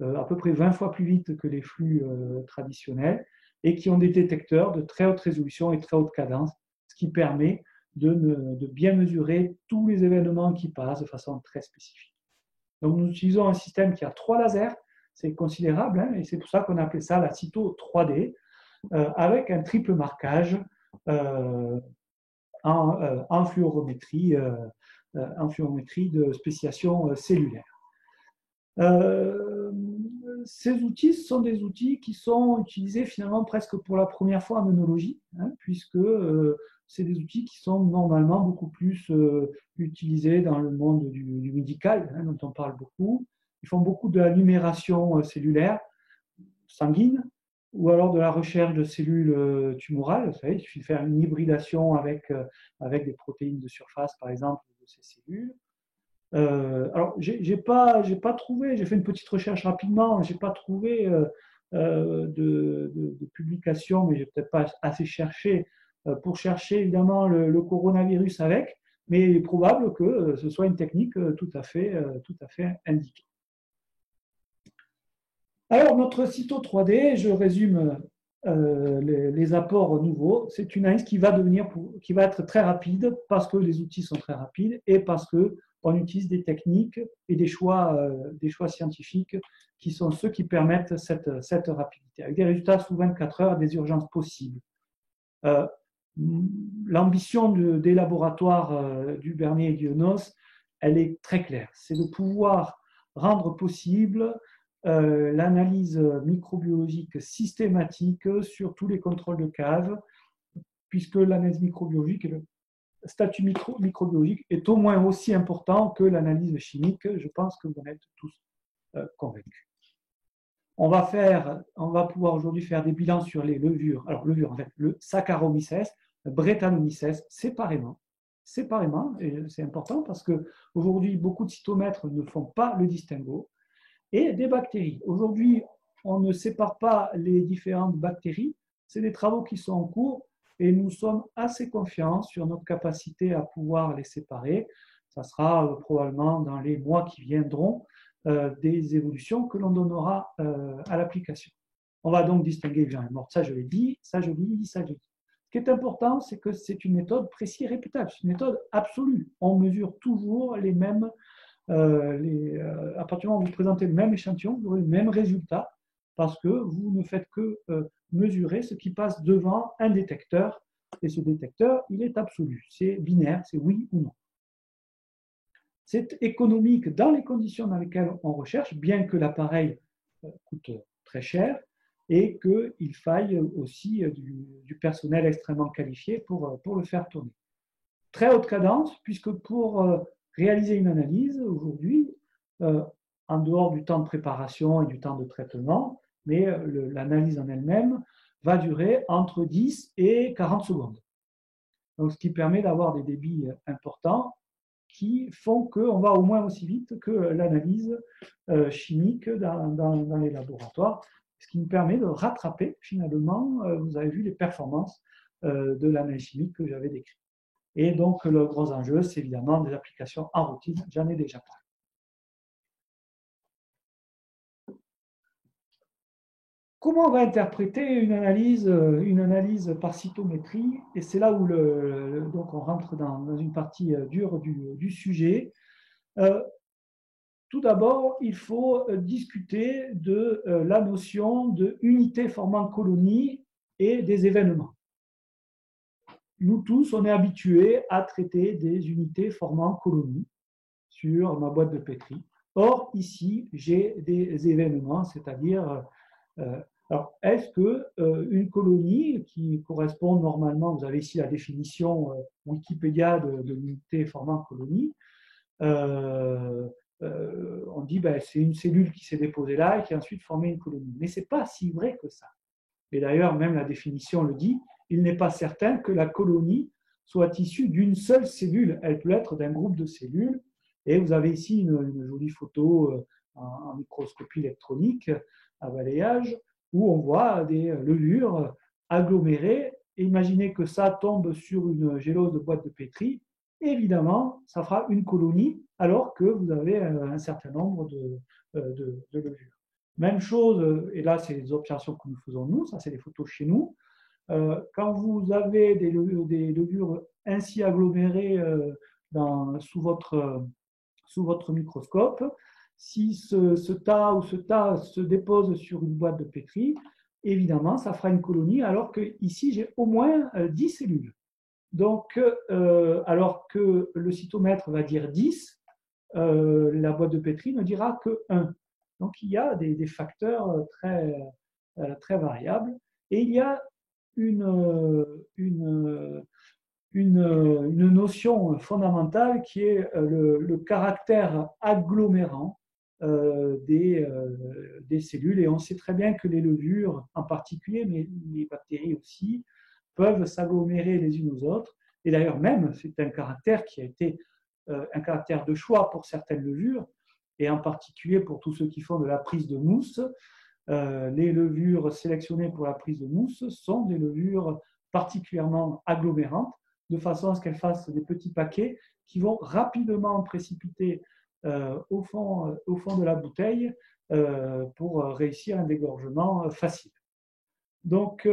à peu près 20 fois plus vite que les flux traditionnels, et qui ont des détecteurs de très haute résolution et très haute cadence, ce qui permet de bien mesurer tous les événements qui passent de façon très spécifique. Donc nous utilisons un système qui a 3 lasers, c'est considérable, hein, et c'est pour ça qu'on a appelé ça la cyto 3D, avec un triple marquage en fluorométrie de spéciation cellulaire. Ces outils sont des outils qui sont utilisés finalement presque pour la première fois en œnologie, hein, puisque c'est des outils qui sont normalement beaucoup plus utilisés dans le monde du médical, hein, dont on parle beaucoup. Ils font beaucoup de la numération cellulaire sanguine, ou alors de la recherche de cellules tumorales. Vous savez, il suffit de faire une hybridation avec des protéines de surface, par exemple, de ces cellules. Alors, j'ai pas trouvé, j'ai fait une petite recherche rapidement, j'ai pas trouvé de publication, mais j'ai peut-être pas assez cherché pour chercher évidemment le coronavirus avec, mais il est probable que ce soit une technique tout à fait indiquée. Alors, notre cyto 3D, je résume les apports nouveaux. C'est une analyse qui va être très rapide parce que les outils sont très rapides et parce qu'on utilise des techniques et des choix scientifiques qui sont ceux qui permettent cette rapidité, avec des résultats sous 24 heures, des urgences possibles. Euh, L'ambition des laboratoires du Bernier et du Ionos, elle est très claire. C'est de pouvoir rendre possible l'analyse microbiologique systématique sur tous les contrôles de cave, puisque l'analyse microbiologique et le statut microbiologique est au moins aussi important que l'analyse chimique. Je pense que vous en êtes tous convaincus. On va pouvoir aujourd'hui faire des bilans sur les levures. Alors, levures, en fait, le Saccharomyces, le Brettanomyces, séparément, et c'est important parce qu'aujourd'hui, beaucoup de cytomètres ne font pas le distinguo, et des bactéries. Aujourd'hui, on ne sépare pas les différentes bactéries. C'est des travaux qui sont en cours et nous sommes assez confiants sur notre capacité à pouvoir les séparer. Ça sera probablement dans les mois qui viendront des évolutions que l'on donnera à l'application. On va donc distinguer les gens morts. Ça, je l'ai dit, ça, je l'ai dit, ça, je l'ai dit. Ce qui est important, c'est que c'est une méthode précise et répétable. C'est une méthode absolue. On mesure toujours les mêmes à partir du moment où vous présentez le même échantillon, vous aurez le même résultat parce que vous ne faites que mesurer ce qui passe devant un détecteur et ce détecteur, il est absolu. C'est binaire, c'est oui ou non. C'est économique dans les conditions dans lesquelles on recherche, bien que l'appareil coûte très cher et qu'il faille aussi du personnel extrêmement qualifié pour le faire tourner. Très haute cadence, puisque pour réaliser une analyse aujourd'hui, en dehors du temps de préparation et du temps de traitement, mais l'analyse en elle-même va durer entre 10 et 40 secondes. Donc, ce qui permet d'avoir des débits importants qui font qu'on va au moins aussi vite que l'analyse chimique dans les laboratoires, ce qui nous permet de rattraper finalement, vous avez vu les performances de l'analyse chimique que j'avais décrite. Et donc, le gros enjeu, c'est évidemment des applications en routine. J'en ai déjà parlé. Comment on va interpréter une analyse par cytométrie? Et c'est là où donc on rentre dans une partie dure du sujet. Tout d'abord, il faut discuter de la notion de unité formant colonie et des événements. Nous tous, on est habitués à traiter des unités formant colonie sur ma boîte de pétri. Or, ici, j'ai des événements, c'est-à-dire, alors, est-ce qu'une colonie qui correspond normalement, vous avez ici la définition Wikipédia de l'unité formant colonie, on dit ben, c'est une cellule qui s'est déposée là et qui a ensuite formé une colonie. Mais ce n'est pas si vrai que ça. Et d'ailleurs, même la définition le dit, il n'est pas certain que la colonie soit issue d'une seule cellule. Elle peut être d'un groupe de cellules. Et vous avez ici une jolie photo en microscopie électronique à balayage où on voit des levures agglomérées. Et imaginez que ça tombe sur une gélose de boîte de pétri. Évidemment, ça fera une colonie alors que vous avez un certain nombre de levures. Même chose, et là c'est les observations que nous faisons nous, ça c'est les photos chez nous. Quand vous avez des levures ainsi agglomérées sous votre microscope, si ce tas ou ce tas se dépose sur une boîte de pétri, évidemment ça fera une colonie, alors que ici j'ai au moins 10 cellules. Donc, alors que le cytomètre va dire 10, la boîte de pétri ne dira que 1. Donc, il y a des facteurs très variables. Et il y a une une notion fondamentale qui est le caractère agglomérant des cellules. Et on sait très bien que les levures en particulier, mais les bactéries aussi, peuvent s'agglomérer les unes aux autres. Et d'ailleurs même, c'est un caractère qui a été un caractère de choix pour certaines levures, et en particulier pour tous ceux qui font de la prise de mousse. Les levures sélectionnées pour la prise de mousse sont des levures particulièrement agglomérantes, de façon à ce qu'elles fassent des petits paquets qui vont rapidement précipiter au fond de la bouteille pour réussir un dégorgement facile. Donc,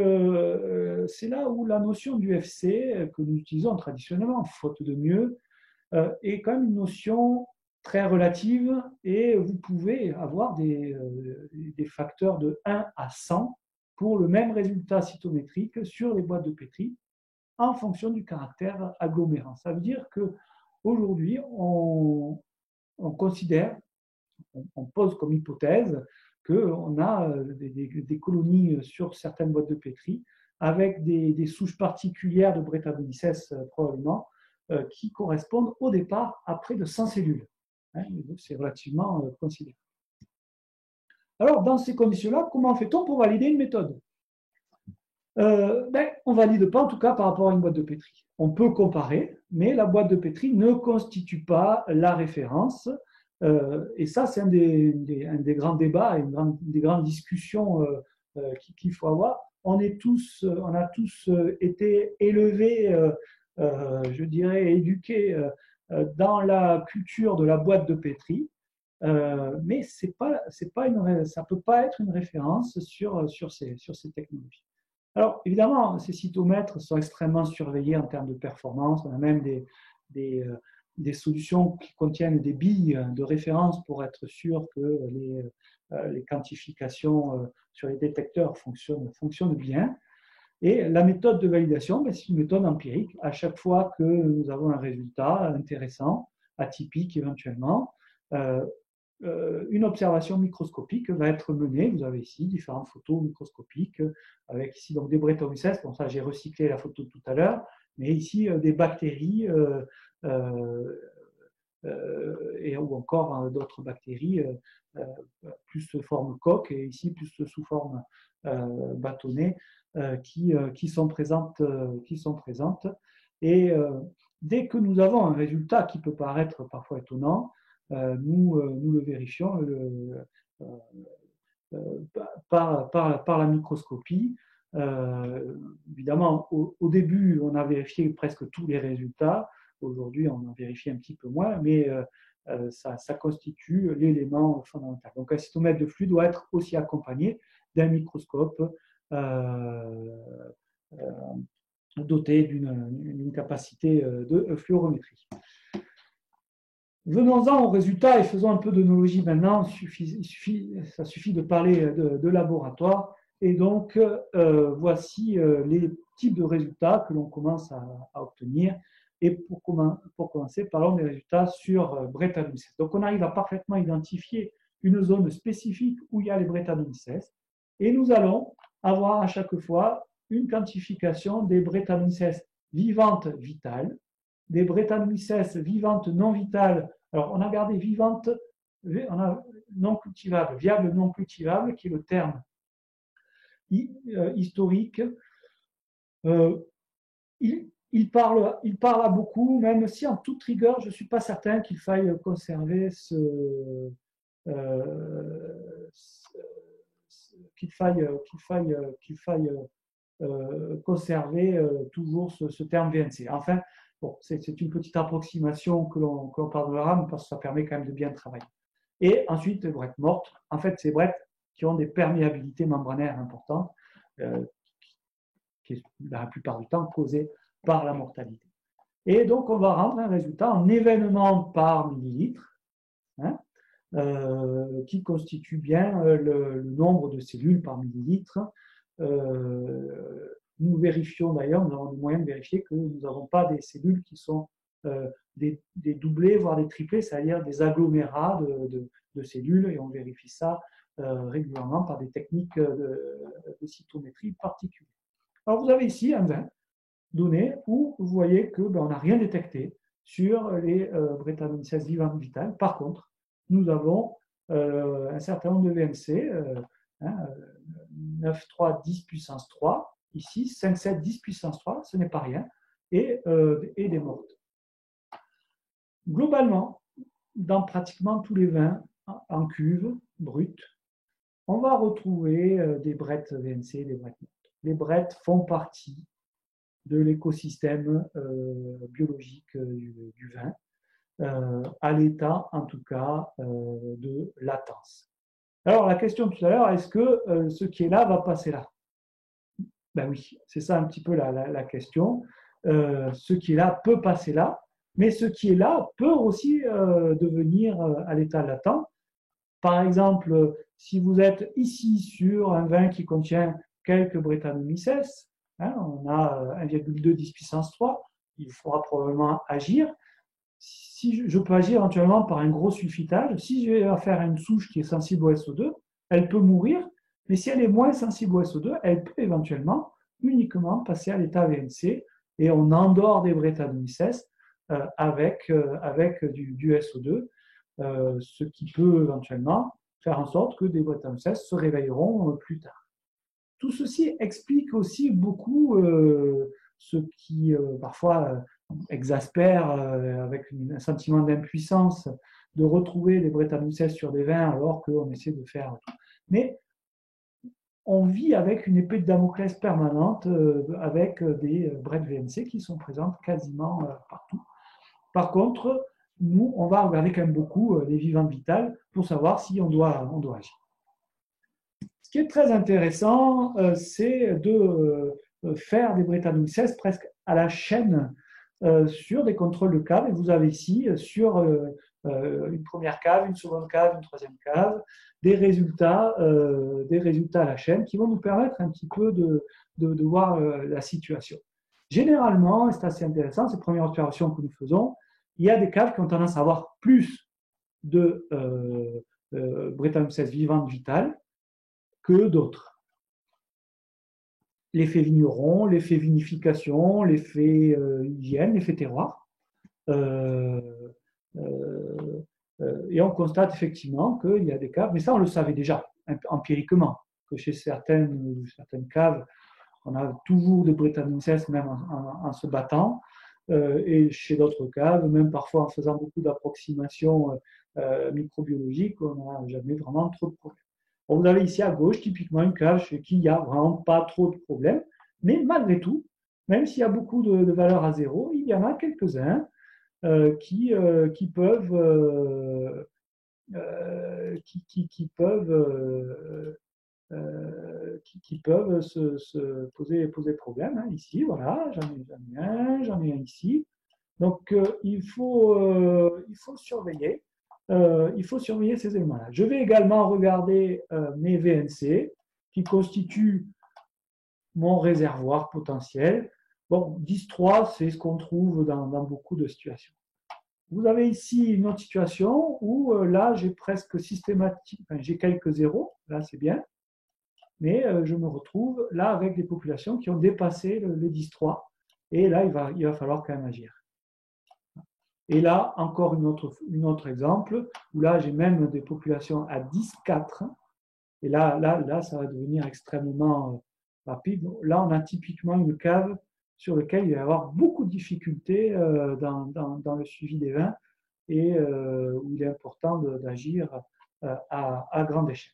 c'est là où la notion du FC, que nous utilisons traditionnellement, faute de mieux, est quand même une notion très relative, et vous pouvez avoir des facteurs de 1 à 100 pour le même résultat cytométrique sur les boîtes de pétri en fonction du caractère agglomérant. Ça veut dire qu'aujourd'hui, on considère, on pose comme hypothèse qu'on a des colonies sur certaines boîtes de pétri avec des souches particulières de Brettanomyces probablement, qui correspondent au départ à près de 100 cellules. C'est relativement considérable. Alors, dans ces conditions-là, comment fait-on pour valider une méthode? On ne valide pas, en tout cas, par rapport à une boîte de pétri. On peut comparer, mais la boîte de pétri ne constitue pas la référence. Et ça, c'est un des grands débats, des grandes discussions qu'il faut avoir. On a tous été élevés, je dirais, éduqués dans la culture de la boîte de pétri. Mais ça ne peut pas être une référence sur ces technologies. Alors, évidemment, ces cytomètres sont extrêmement surveillés en termes de performance. On a même des solutions qui contiennent des billes de référence pour être sûr que les quantifications sur les détecteurs fonctionnent bien. Et la méthode de validation, c'est une méthode empirique. À chaque fois que nous avons un résultat intéressant, atypique éventuellement, une observation microscopique va être menée. Vous avez ici différentes photos microscopiques avec ici donc des Brettanomyces. Bon, ça j'ai recyclé la photo de tout à l'heure, mais ici des bactéries ou encore d'autres bactéries plus sous forme coque et ici plus sous forme bâtonnée qui sont présentes. Et dès que nous avons un résultat qui peut paraître parfois étonnant, nous le vérifions par la microscopie. Évidemment, au début, on a vérifié presque tous les résultats. Aujourd'hui, on en vérifie un petit peu moins, mais ça constitue l'élément fondamental. Donc, un cytomètre de flux doit être aussi accompagné d'un microscope doté d'une capacité de fluorométrie. Venons-en aux résultats et faisons un peu d'œnologie maintenant. Ça suffit de parler de laboratoire. Et donc, voici les types de résultats que l'on commence à obtenir. Et pour commencer, parlons des résultats sur Brettanomyces. Donc, on arrive à parfaitement identifier une zone spécifique où il y a les Brettanomyces. Et nous allons avoir à chaque fois une quantification des Brettanomyces vivantes vitales, des Brettanomyces vivantes non vitales. Alors, on a gardé vivantes, on a non cultivables, viables non cultivables, qui est le terme historique. Il parle à beaucoup, même si en toute rigueur, je ne suis pas certain qu'il faille conserver conserver toujours ce terme VNC. Enfin, bon, c'est une petite approximation que l'on parlera, mais parce que ça permet quand même de bien travailler. Et ensuite, les brettes mortes. En fait, ces brettes qui ont des perméabilités membranaires importantes, qui est la plupart du temps causées par la mortalité. Et donc, on va rendre un résultat en événements par millilitre, qui constitue bien le nombre de cellules par millilitre. Nous vérifions d'ailleurs, nous avons des moyens de vérifier que nous n'avons pas des cellules qui sont des doublés, voire des triplés, c'est-à-dire des agglomérats de cellules, et on vérifie ça régulièrement par des techniques de cytométrie particulières. Alors vous avez ici un vin données où vous voyez que on n'a rien détecté sur les Brettanomyces vivantes vitales. Par contre, nous avons un certain nombre de VNC, 9, 3, 10 puissance 3, ici 5, 7, 10 puissance 3, ce n'est pas rien, et des mortes. Globalement, dans pratiquement tous les vins en cuve brut, on va retrouver des brettes VNC, des brettes mortes. Les brettes font partie de l'écosystème biologique du vin, à l'état en tout cas de latence. Alors la question tout à l'heure, est-ce que ce qui est là va passer là? Ben oui, c'est ça un petit peu la question. Ce qui est là peut passer là, mais ce qui est là peut aussi devenir à l'état latent. Par exemple, si vous êtes ici sur un vin qui contient quelques Brettanomyces, on a 1,2 10 puissance 3, il faudra probablement agir. Si je peux agir éventuellement par un gros sulfitage, si je vais faire une souche qui est sensible au SO2, elle peut mourir, mais si elle est moins sensible au SO2, elle peut éventuellement uniquement passer à l'état VNC et on endort des Brettanomyces avec du SO2, ce qui peut éventuellement faire en sorte que des Brettanomyces se réveilleront plus tard. Tout ceci explique aussi beaucoup ce qui parfois exaspère avec un sentiment d'impuissance de retrouver des Brettanomyces sur des vins alors qu'on essaie de faire tout. Mais on vit avec une épée de Damoclès permanente avec des Brett VNC qui sont présentes quasiment partout. Par contre, nous, on va regarder quand même beaucoup les vivantes vitales pour savoir si on doit agir. Ce qui est très intéressant, c'est de faire des Brettanomyces presque à la chaîne sur des contrôles de cave. Et vous avez ici, sur une première cave, une seconde cave, une troisième cave, des résultats à la chaîne qui vont nous permettre un petit peu de voir la situation. Généralement, et c'est assez intéressant, ces premières observations que nous faisons, il y a des caves qui ont tendance à avoir plus de Brettanomyces vivantes vitales que d'autres. L'effet vigneron, l'effet vinification, l'effet hygiène, l'effet terroir. Et on constate effectivement qu'il y a des caves, mais ça on le savait déjà empiriquement, que chez certaines caves, on a toujours des Brettanomyces même en se battant, et chez d'autres caves, même parfois en faisant beaucoup d'approximations microbiologiques, on n'a jamais vraiment trop de problèmes. Vous avez ici à gauche typiquement une cave chez qui il n'y a vraiment pas trop de problèmes, mais malgré tout, même s'il y a beaucoup de valeurs à zéro, il y en a quelques-uns qui peuvent se poser problème. Ici, voilà, j'en ai un ici. Donc, il faut surveiller. Il faut surveiller ces éléments-là. Je vais également regarder mes VNC qui constituent mon réservoir potentiel. Bon, 10,3, c'est ce qu'on trouve dans beaucoup de situations. Vous avez ici une autre situation où là, j'ai presque systématique, enfin, j'ai quelques zéros, là c'est bien, mais je me retrouve là avec des populations qui ont dépassé le 10,3, et là, il va falloir quand même agir. Et là, encore une autre exemple, où là, j'ai même des populations à 10,4, et là, ça va devenir extrêmement rapide. Là, on a typiquement une cave sur laquelle il va y avoir beaucoup de difficultés dans le suivi des vins et où il est important d'agir à grande échelle.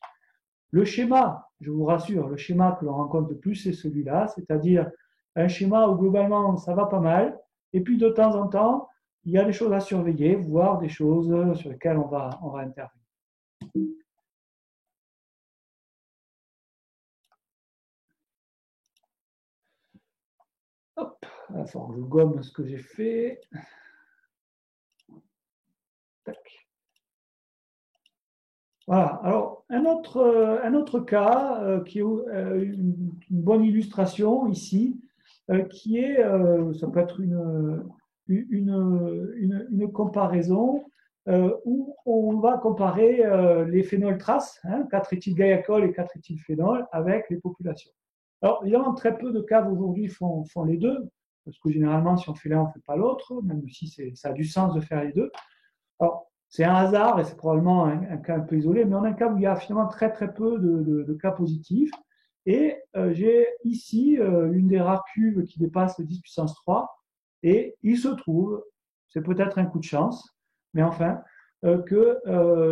Le schéma, je vous rassure, le schéma que l'on rencontre le plus, c'est celui-là, c'est-à-dire un schéma où globalement ça va pas mal, et puis de temps en temps, il y a des choses à surveiller, voire des choses sur lesquelles on va intervenir. Hop, il faut que je gomme ce que j'ai fait. Tac. Voilà, alors un autre cas qui est une bonne illustration ici, qui est, ça peut être une comparaison où on va comparer les phénols traces, 4-éthylguaiacol et 4-éthylphénol, avec les populations. Alors, évidemment, très peu de caves aujourd'hui font les deux. parce que généralement, si on fait l'un, on ne fait pas l'autre, même si ça a du sens de faire les deux. Alors, c'est un hasard et c'est probablement un cas un peu isolé, mais on a un cas où il y a finalement très très peu de cas positifs. Et j'ai ici une des rares cuves qui dépasse le 10 puissance 3, et il se trouve, c'est peut-être un coup de chance, mais enfin, que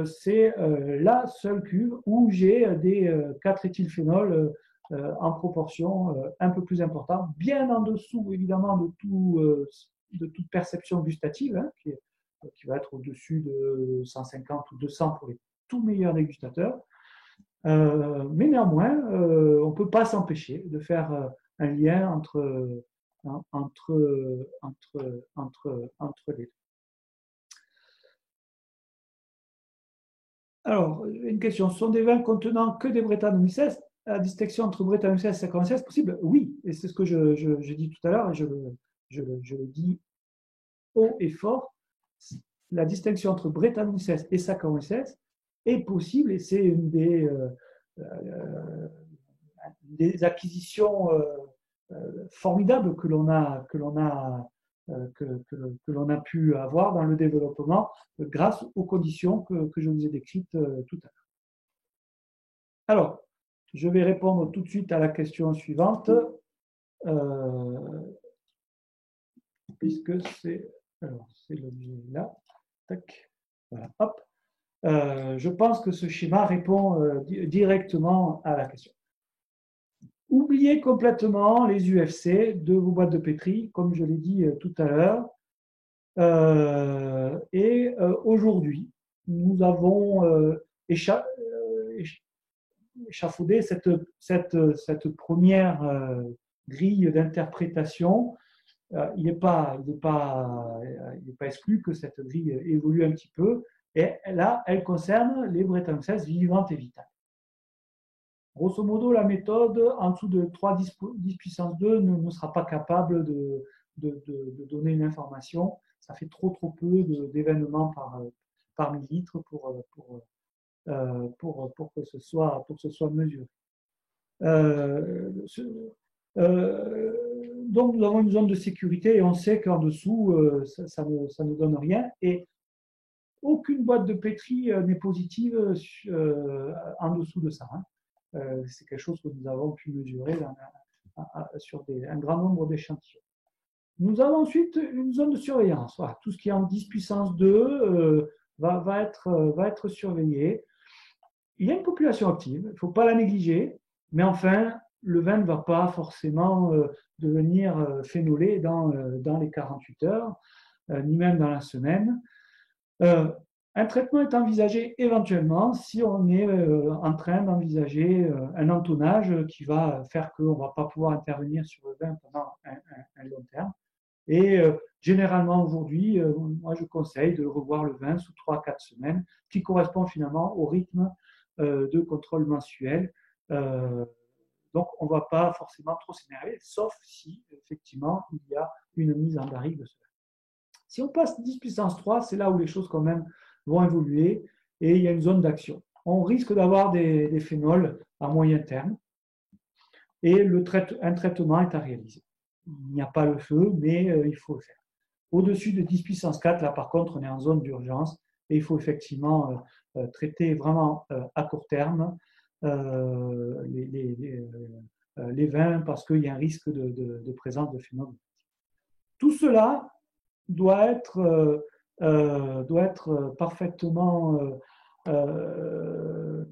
c'est la seule cuve où j'ai des 4-éthylphénols en proportion un peu plus importante, bien en dessous évidemment de toute perception gustative, hein, qui va être au-dessus de 150 ou 200 pour les tout meilleurs dégustateurs. Mais néanmoins, on ne peut pas s'empêcher de faire un lien entre les deux. Alors, une question. Ce sont des vins contenant que des Brettanomyces? La distinction entre Brettanomyces et Saccharomyces est possible? Oui, et c'est ce que je dis tout à l'heure, et je le dis haut et fort. La distinction entre Brettanomyces et Saccharomyces est possible, et c'est une des acquisitions formidables que l'on a pu avoir dans le développement grâce aux conditions que je vous ai décrites tout à l'heure. Alors, je vais répondre tout de suite à la question suivante, puisque c'est l'objet là. Tac. Voilà, hop. Je pense que ce schéma répond directement à la question. Oubliez complètement les UFC de vos boîtes de pétri, comme je l'ai dit tout à l'heure. Aujourd'hui, nous avons échafaudé cette première grille d'interprétation. Il n'est pas exclu que cette grille évolue un petit peu. Et là, elle concerne les Brettanomyces vivantes et vitales. Grosso modo, la méthode, en dessous de 3 10 puissance 2, ne sera pas capable de donner une information. Ça fait trop peu d'événements par millilitre pour que ce soit mesuré. Donc, nous avons une zone de sécurité et on sait qu'en dessous, ça ne donne rien. Et aucune boîte de pétri n'est positive en dessous de ça. Hein. C'est quelque chose que nous avons pu mesurer sur un grand nombre d'échantillons. Nous avons ensuite une zone de surveillance. Voilà. Tout ce qui est en 10 puissance 2 va être surveillé. Il y a une population active, il ne faut pas la négliger, mais enfin, le vin ne va pas forcément devenir phénolé dans les 48 heures, ni même dans la semaine. Un traitement est envisagé éventuellement si on est en train d'envisager un entonnage qui va faire qu'on ne va pas pouvoir intervenir sur le vin pendant un long terme. Et généralement aujourd'hui, moi je conseille de revoir le vin sous 3-4 semaines, qui correspond finalement au rythme de contrôle mensuel. Donc on ne va pas forcément trop s'énerver, sauf si effectivement il y a une mise en barrique de ce vin. Si on passe 10 puissance 3, c'est là où les choses quand même vont évoluer et il y a une zone d'action. On risque d'avoir des phénols à moyen terme et un traitement est à réaliser. Il n'y a pas le feu, mais il faut le faire. Au-dessus de 10 puissance 4, là par contre, on est en zone d'urgence et il faut effectivement traiter vraiment à court terme les vins parce qu'il y a un risque de présence de phénols. Tout cela doit être parfaitement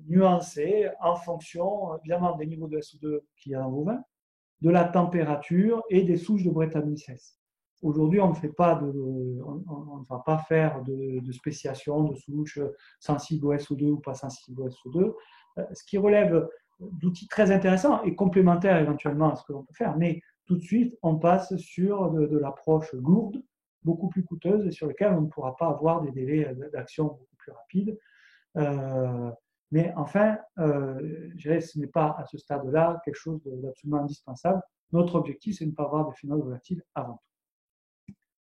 nuancé en fonction, évidemment, des niveaux de SO2 qu'il y a dans vos vins, de la température et des souches de Brettanomyces. Aujourd'hui, on ne va pas faire de spéciation de souches sensibles au SO2 ou pas sensibles au SO2, ce qui relève d'outils très intéressants et complémentaires éventuellement à ce que l'on peut faire. Mais tout de suite, on passe sur de l'approche lourde, beaucoup plus coûteuse et sur lequel on ne pourra pas avoir des délais d'action beaucoup plus rapides. Mais enfin, ce n'est pas à ce stade-là quelque chose d'absolument indispensable. Notre objectif, c'est de ne pas avoir de phénols volatiles avant tout.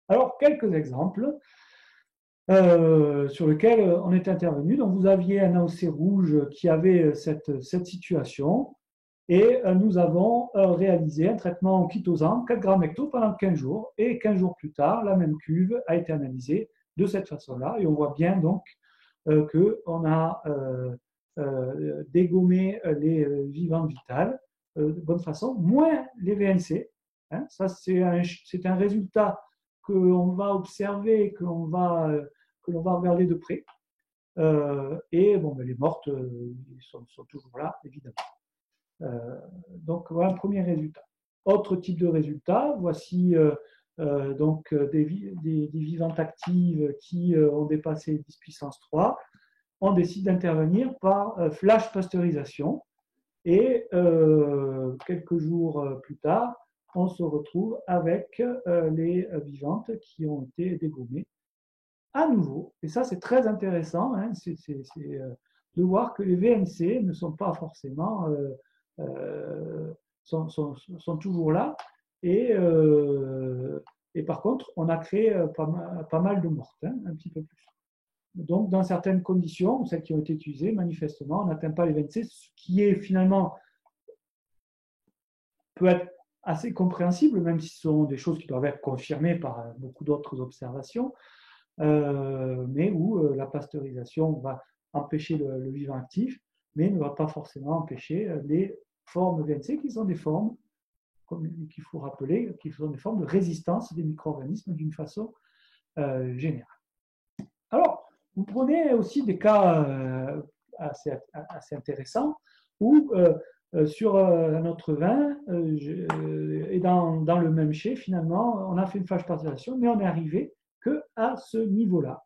Alors, quelques exemples sur lesquels on est intervenu. Donc, vous aviez un AOC rouge qui avait cette situation. Et nous avons réalisé un traitement en chitosan, 4 grammes hecto pendant 15 jours. Et 15 jours plus tard, la même cuve a été analysée de cette façon-là. Et on voit bien donc qu'on a dégommé les vivantes vitales de bonne façon, moins les VNC. Hein. Ça, c'est un résultat qu'on va observer, que l'on va regarder de près. Et bon, ben, les mortes sont toujours là, évidemment. Donc voilà un premier résultat. Autre type de résultat, voici donc des vivantes actives qui ont dépassé 10 puissance 3. On décide d'intervenir par flash pasteurisation et quelques jours plus tard, on se retrouve avec les vivantes qui ont été dégommées à nouveau. Et ça, c'est très intéressant, hein, c'est de voir que les VNC ne sont pas forcément sont toujours là. Et par contre, on a créé pas mal de mortes, hein, un petit peu plus. Donc, dans certaines conditions, celles qui ont été utilisées, manifestement, on n'atteint pas les 26, ce qui est finalement peut être assez compréhensible, même si ce sont des choses qui doivent être confirmées par beaucoup d'autres observations, mais où la pasteurisation va empêcher le vivant actif, mais ne va pas forcément empêcher les formes VNC, qui sont des formes, qu'il faut rappeler, qui sont des formes de résistance des micro-organismes d'une façon générale. Alors, vous prenez aussi des cas assez intéressants où sur notre vin et dans le même chai, finalement, on a fait une flash pasteurisation, mais on n'est arrivé qu'à ce niveau-là.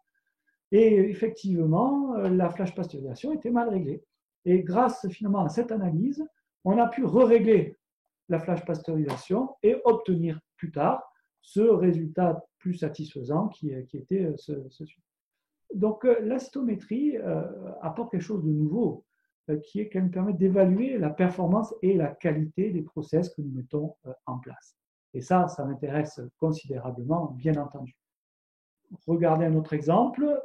Et effectivement, la flash pasteurisation était mal réglée. Et grâce finalement à cette analyse, on a pu régler la flash pasteurisation et obtenir plus tard ce résultat plus satisfaisant qui était ce suivi. Donc la cytométrie apporte quelque chose de nouveau, qui est qu'elle nous permet d'évaluer la performance et la qualité des process que nous mettons en place. Et ça m'intéresse considérablement, bien entendu. Regardez un autre exemple,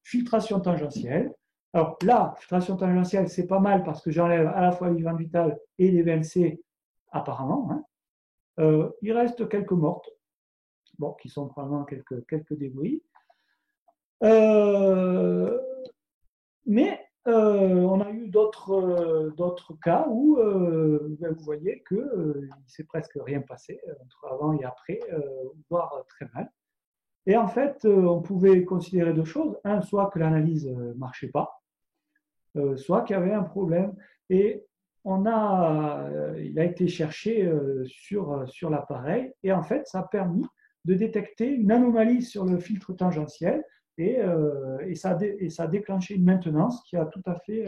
filtration tangentielle. Alors là, filtration tangentielle, c'est pas mal parce que j'enlève à la fois les vivants vitales et les VNC apparemment. Hein. Il reste quelques mortes, bon, qui sont probablement quelques débris. Mais on a eu d'autres cas où vous voyez qu'il ne s'est presque rien passé entre avant et après, voire très mal. Et en fait, on pouvait considérer deux choses. Un, soit que l'analyse ne marchait pas, soit qu'il y avait un problème. Et il a été cherché sur l'appareil. Et en fait, ça a permis de détecter une anomalie sur le filtre tangentiel. Et ça a déclenché une maintenance qui a tout à fait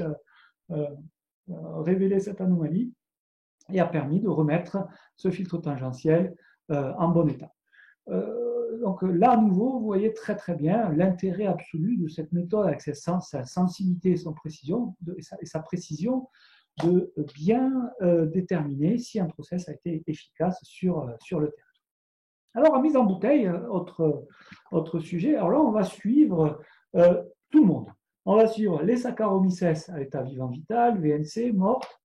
révélé cette anomalie et a permis de remettre ce filtre tangentiel en bon état. Donc là, à nouveau, vous voyez très très bien l'intérêt absolu de cette méthode avec sa sensibilité et sa précision de bien déterminer si un process a été efficace sur le terrain. Alors, en mise en bouteille, autre sujet, alors là, on va suivre tout le monde. On va suivre les Saccharomyces à l'état vivant vital, VNC, mortes,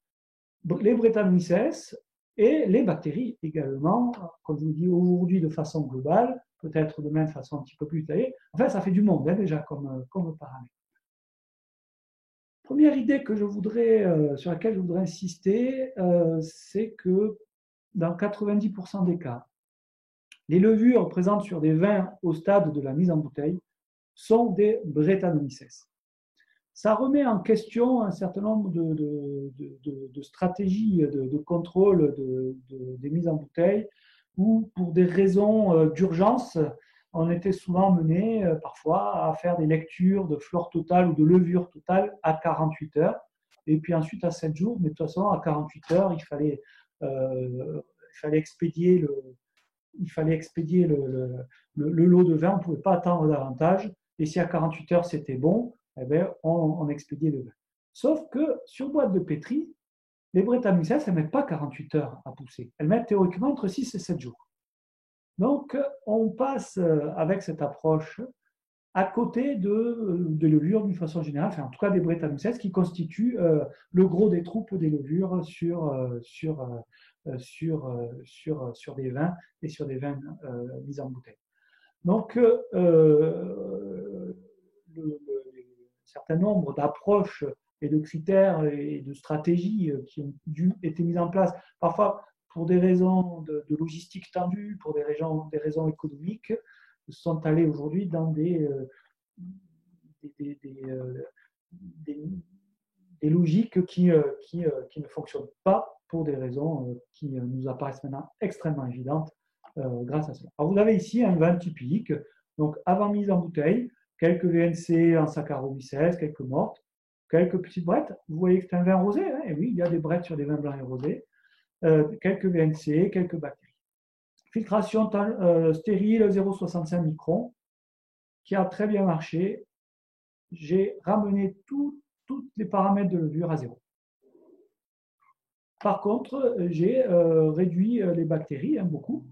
les Brettanomyces et les bactéries également, comme je vous dis aujourd'hui de façon globale, peut-être demain de façon un petit peu plus détaillée. En fait, ça fait du monde hein, déjà comme paramètre. Première idée sur laquelle je voudrais insister, c'est que dans 90% des cas, les levures présentes sur des vins au stade de la mise en bouteille sont des Brettanomyces. Ça remet en question un certain nombre de stratégies de contrôle des mises en bouteille où, pour des raisons d'urgence, on était souvent mené parfois à faire des lectures de flore totale ou de levure totale à 48 heures et puis ensuite à 7 jours. Mais de toute façon, à 48 heures, il fallait expédier le lot de vin, on ne pouvait pas attendre davantage. Et si à 48 heures c'était bon, eh bien, on expédiait le vin. Sauf que sur boîte de pétri, les Brettanomyces, elles ne mettent pas 48 heures à pousser. Elles mettent théoriquement entre 6 et 7 jours. Donc, on passe avec cette approche à côté de levure d'une façon générale, enfin en tout cas des Brettanomyces qui constituent le gros des troupes des levures sur des vins et sur des vins mis en bouteille. Donc, un certain nombre d'approches et de critères et de stratégies qui ont été mises en place, parfois pour des raisons de logistique tendue, pour des raisons économiques, sont allés aujourd'hui dans des logiques qui ne fonctionnent pas pour des raisons qui nous apparaissent maintenant extrêmement évidentes grâce à cela. Alors vous avez ici un vin typique, donc avant mise en bouteille, quelques VNC en Saccharomyces, quelques mortes, quelques petites brettes. Vous voyez que c'est un vin rosé, hein, et oui, il y a des brettes sur des vins blancs et rosés, quelques VNC, quelques bactéries. Filtration stérile 0,65 microns, qui a très bien marché. J'ai ramené tous les paramètres de levure à zéro. Par contre, j'ai réduit les bactéries, hein, beaucoup,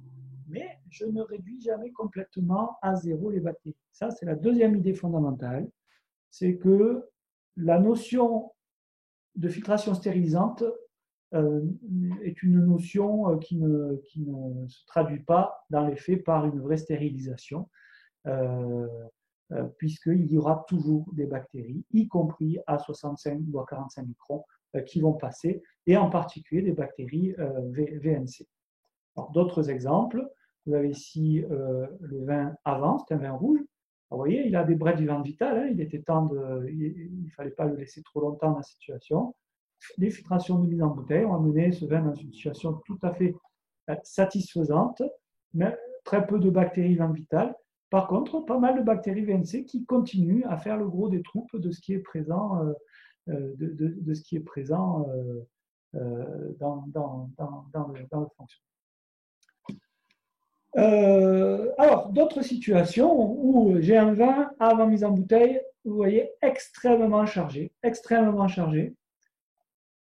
mais je ne réduis jamais complètement à zéro les bactéries. Ça, c'est la deuxième idée fondamentale, c'est que la notion de filtration stérilisante est une notion qui ne se traduit pas dans les faits par une vraie stérilisation, puisqu'il y aura toujours des bactéries, y compris à 65 ou à 45 microns, qui vont passer, et en particulier des bactéries VNC. D'autres exemples, vous avez ici le vin avant, c'est un vin rouge. Alors, vous voyez, il a des brettes vivantes vitales, hein, il était temps il ne fallait pas le laisser trop longtemps dans cette situation. Les filtrations de mise en bouteille ont amené ce vin dans une situation tout à fait satisfaisante, mais très peu de bactéries vivantes vitales. Par contre, pas mal de bactéries VNC qui continuent à faire le gros des troupes de ce qui est présent, de ce qui est présent dans le fonctionnement. Alors, d'autres situations où j'ai un vin avant mise en bouteille, vous voyez, extrêmement chargé,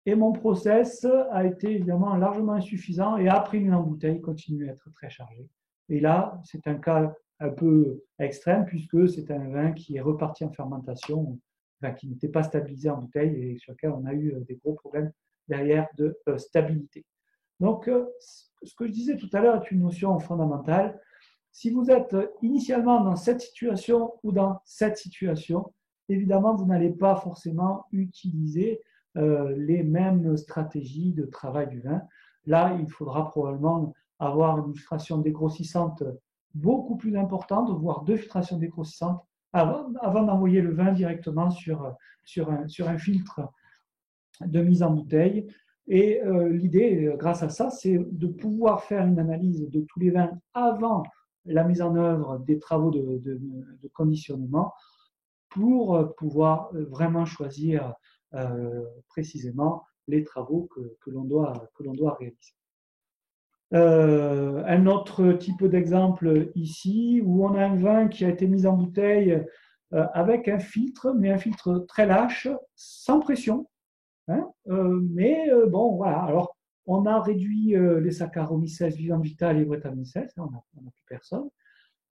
et mon process a été évidemment largement insuffisant, et après mise en bouteille, il continue à être très chargé. Et là, c'est un cas un peu extrême, puisque c'est un vin qui est reparti en fermentation, enfin, qui n'était pas stabilisé en bouteille, et sur lequel on a eu des gros problèmes derrière de stabilité. Donc, ce que je disais tout à l'heure est une notion fondamentale. Si vous êtes initialement dans cette situation ou dans cette situation, évidemment, vous n'allez pas forcément utiliser les mêmes stratégies de travail du vin. Là, il faudra probablement avoir une filtration dégrossissante beaucoup plus importante, voire deux filtrations dégrossissantes, avant d'envoyer le vin directement sur un filtre de mise en bouteille. Et l'idée, grâce à ça, c'est de pouvoir faire une analyse de tous les vins avant la mise en œuvre des travaux de conditionnement pour pouvoir vraiment choisir précisément les travaux que l'on doit réaliser. Un autre type d'exemple ici, où on a un vin qui a été mis en bouteille avec un filtre, mais un filtre très lâche, sans pression. Hein, bon, voilà. Alors, on a réduit les Saccharomyces vivantes vitales et Brettanomyces, on n'a plus personne,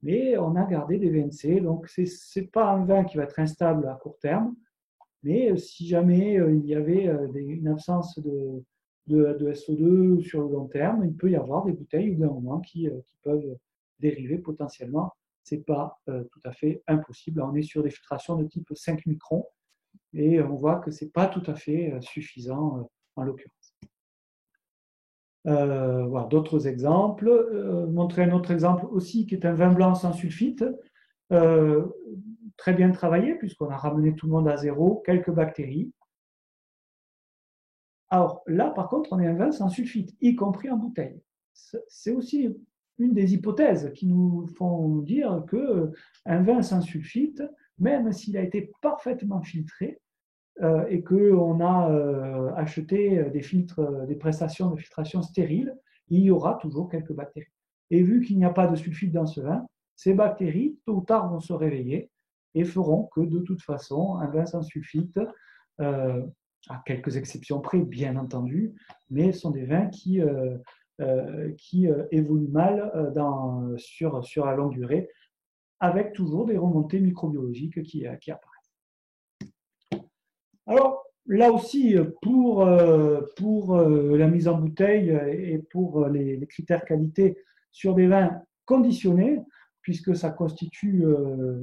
mais on a gardé des VNC. Donc, ce n'est pas un vin qui va être instable à court terme, mais si jamais il y avait une absence de SO2 sur le long terme, il peut y avoir des bouteilles au bout d'un moment qui peuvent dériver potentiellement. Ce n'est pas tout à fait impossible. On est sur des filtrations de type 5 microns, et on voit que ce n'est pas tout à fait suffisant en l'occurrence. Voilà, d'autres exemples. Montrer un autre exemple aussi qui est un vin blanc sans sulfite, très bien travaillé puisqu'on a ramené tout le monde à zéro, quelques bactéries. Alors là, par contre, on est un vin sans sulfite, y compris en bouteille. C'est aussi une des hypothèses qui nous font dire qu'un vin sans sulfite, même s'il a été parfaitement filtré, et qu'on a acheté des filtres, des prestations de filtration stériles, il y aura toujours quelques bactéries. Et vu qu'il n'y a pas de sulfite dans ce vin, ces bactéries, tôt ou tard, vont se réveiller et feront que, de toute façon, un vin sans sulfite, à quelques exceptions près, bien entendu, mais sont des vins qui évoluent mal sur la longue durée, avec toujours des remontées microbiologiques qui apparaissent. Alors, là aussi, pour la mise en bouteille et pour les critères qualité sur des vins conditionnés, puisque ça constitue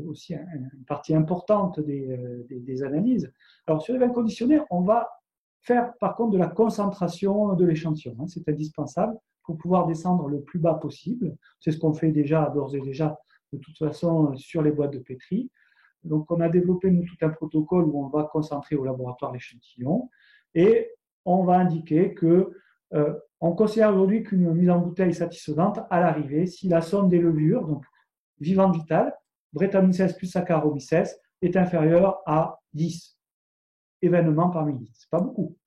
aussi une partie importante des analyses. Alors, sur les vins conditionnés, on va faire par contre de la concentration de l'échantillon. Hein, c'est indispensable pour pouvoir descendre le plus bas possible. C'est ce qu'on fait déjà, d'ores et déjà, de toute façon, sur les boîtes de pétri. Donc, on a développé nous, tout un protocole où on va concentrer au laboratoire l'échantillon et on va indiquer que on considère aujourd'hui qu'une mise en bouteille satisfaisante à l'arrivée si la somme des levures, donc vivante vitale, Brettanomyces plus Saccharomyces, est inférieure à 10 événements par millilitre. Ce n'est pas beaucoup.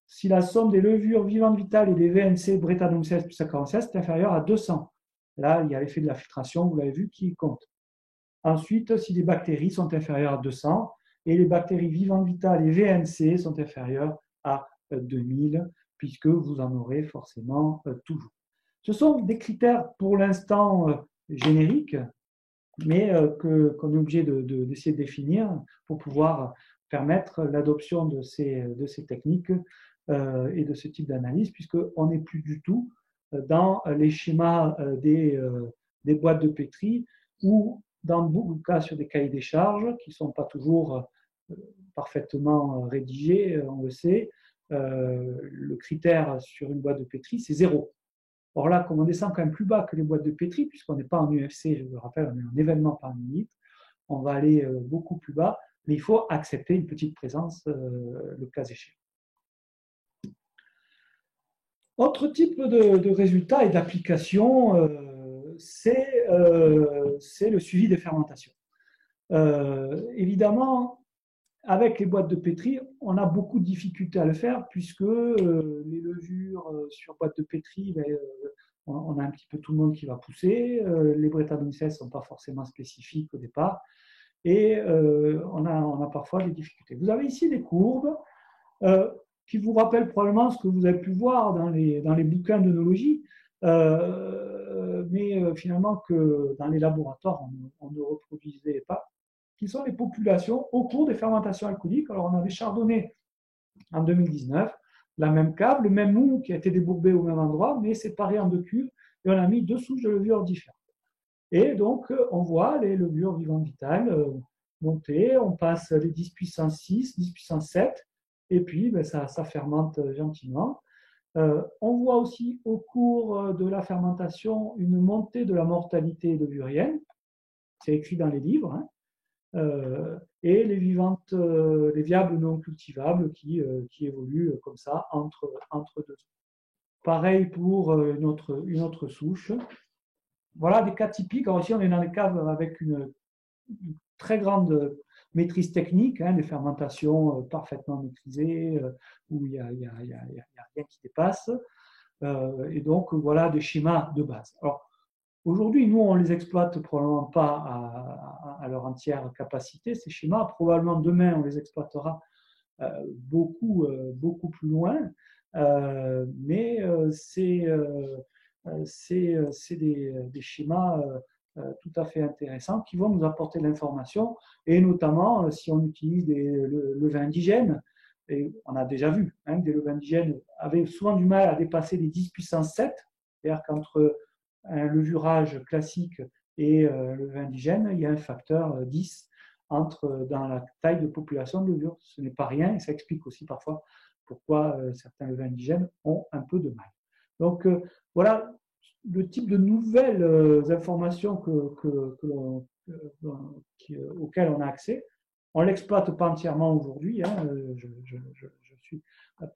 Si la somme des levures vivantes vitales et des VNC Brettanomyces plus Saccharomyces est inférieure à 200, là, il y a l'effet de la filtration, vous l'avez vu, qui compte. Ensuite, si les bactéries sont inférieures à 200 et les bactéries vivantes vitales et VNC sont inférieures à 2000, puisque vous en aurez forcément toujours. Ce sont des critères pour l'instant génériques, mais qu'on est obligé d'essayer de définir pour pouvoir permettre l'adoption de ces techniques et de ce type d'analyse, puisqu'on n'est plus du tout dans les schémas des boîtes de pétri ou dans beaucoup de cas sur des cahiers des charges qui ne sont pas toujours parfaitement rédigés, on le sait. Le critère sur une boîte de pétri, c'est 0. Or là, comme on descend quand même plus bas que les boîtes de pétri, puisqu'on n'est pas en UFC, je vous le rappelle, on est en événement par millilitre, on va aller beaucoup plus bas, mais il faut accepter une petite présence le cas échéant. Autre type de résultats et d'application, c'est le suivi des fermentations. Évidemment, avec les boîtes de pétri, on a beaucoup de difficultés à le faire puisque les levures sur boîte de pétri, on a un petit peu tout le monde qui va pousser. Les Brettanomyces ne sont pas forcément spécifiques au départ et on a parfois des difficultés. Vous avez ici des courbes qui vous rappellent probablement ce que vous avez pu voir dans les bouquins d'œnologie, mais finalement que dans les laboratoires, on ne reproduisait pas, qui sont les populations au cours des fermentations alcooliques. Alors, on avait chardonnay en 2019, la même cave, le même mou qui a été débourbé au même endroit, mais séparé en 2 cuves, et on a mis 2 souches de levures différentes. Et donc, on voit les levures vivantes vitales monter, on passe les 10 puissance 6, 10 puissance 7, et puis ça fermente gentiment. On voit aussi au cours de la fermentation une montée de la mortalité levurienne, c'est écrit dans les livres, hein. Et les vivantes, les viables non cultivables qui évoluent comme ça entre 2 ans. Pareil pour une autre souche. Voilà des cas typiques. Alors ici, on est dans les caves avec une très grande maîtrise technique, hein, des fermentations parfaitement maîtrisées, où il n'y a rien qui dépasse. Et donc, voilà des schémas de base. Alors, aujourd'hui, nous, on ne les exploite probablement pas à leur entière capacité, ces schémas. Probablement demain, on les exploitera beaucoup plus loin. Mais c'est des schémas tout à fait intéressants qui vont nous apporter de l'information, et notamment si on utilise des levains indigènes. Et on a déjà vu, hein, des levains indigènes avaient souvent du mal à dépasser les 10 puissance 7, c'est-à-dire qu'entre un levurage classique et le vin indigène, il y a un facteur 10 dans la taille de population de levure. Ce n'est pas rien et ça explique aussi parfois pourquoi certains levains indigènes ont un peu de mal. Donc voilà le type de nouvelles informations auxquelles on a accès. On ne l'exploite pas entièrement aujourd'hui, hein, je suis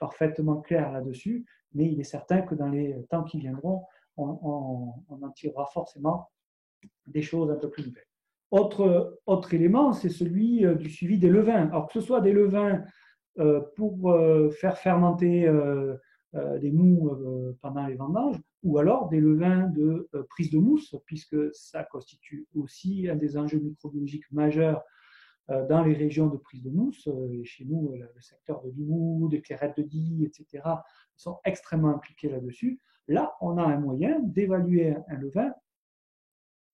parfaitement clair là-dessus, mais il est certain que dans les temps qui viendront, on en tirera forcément des choses un peu plus nouvelles. Autre élément, c'est celui du suivi des levains. Alors que ce soit des levains pour faire fermenter des mous pendant les vendanges, ou alors des levains de prise de mousse, puisque ça constitue aussi un des enjeux microbiologiques majeurs dans les régions de prise de mousse. Et chez nous, le secteur de Limoux, des Clairettes de Die, etc., sont extrêmement impliqués là-dessus. Là, on a un moyen d'évaluer un levain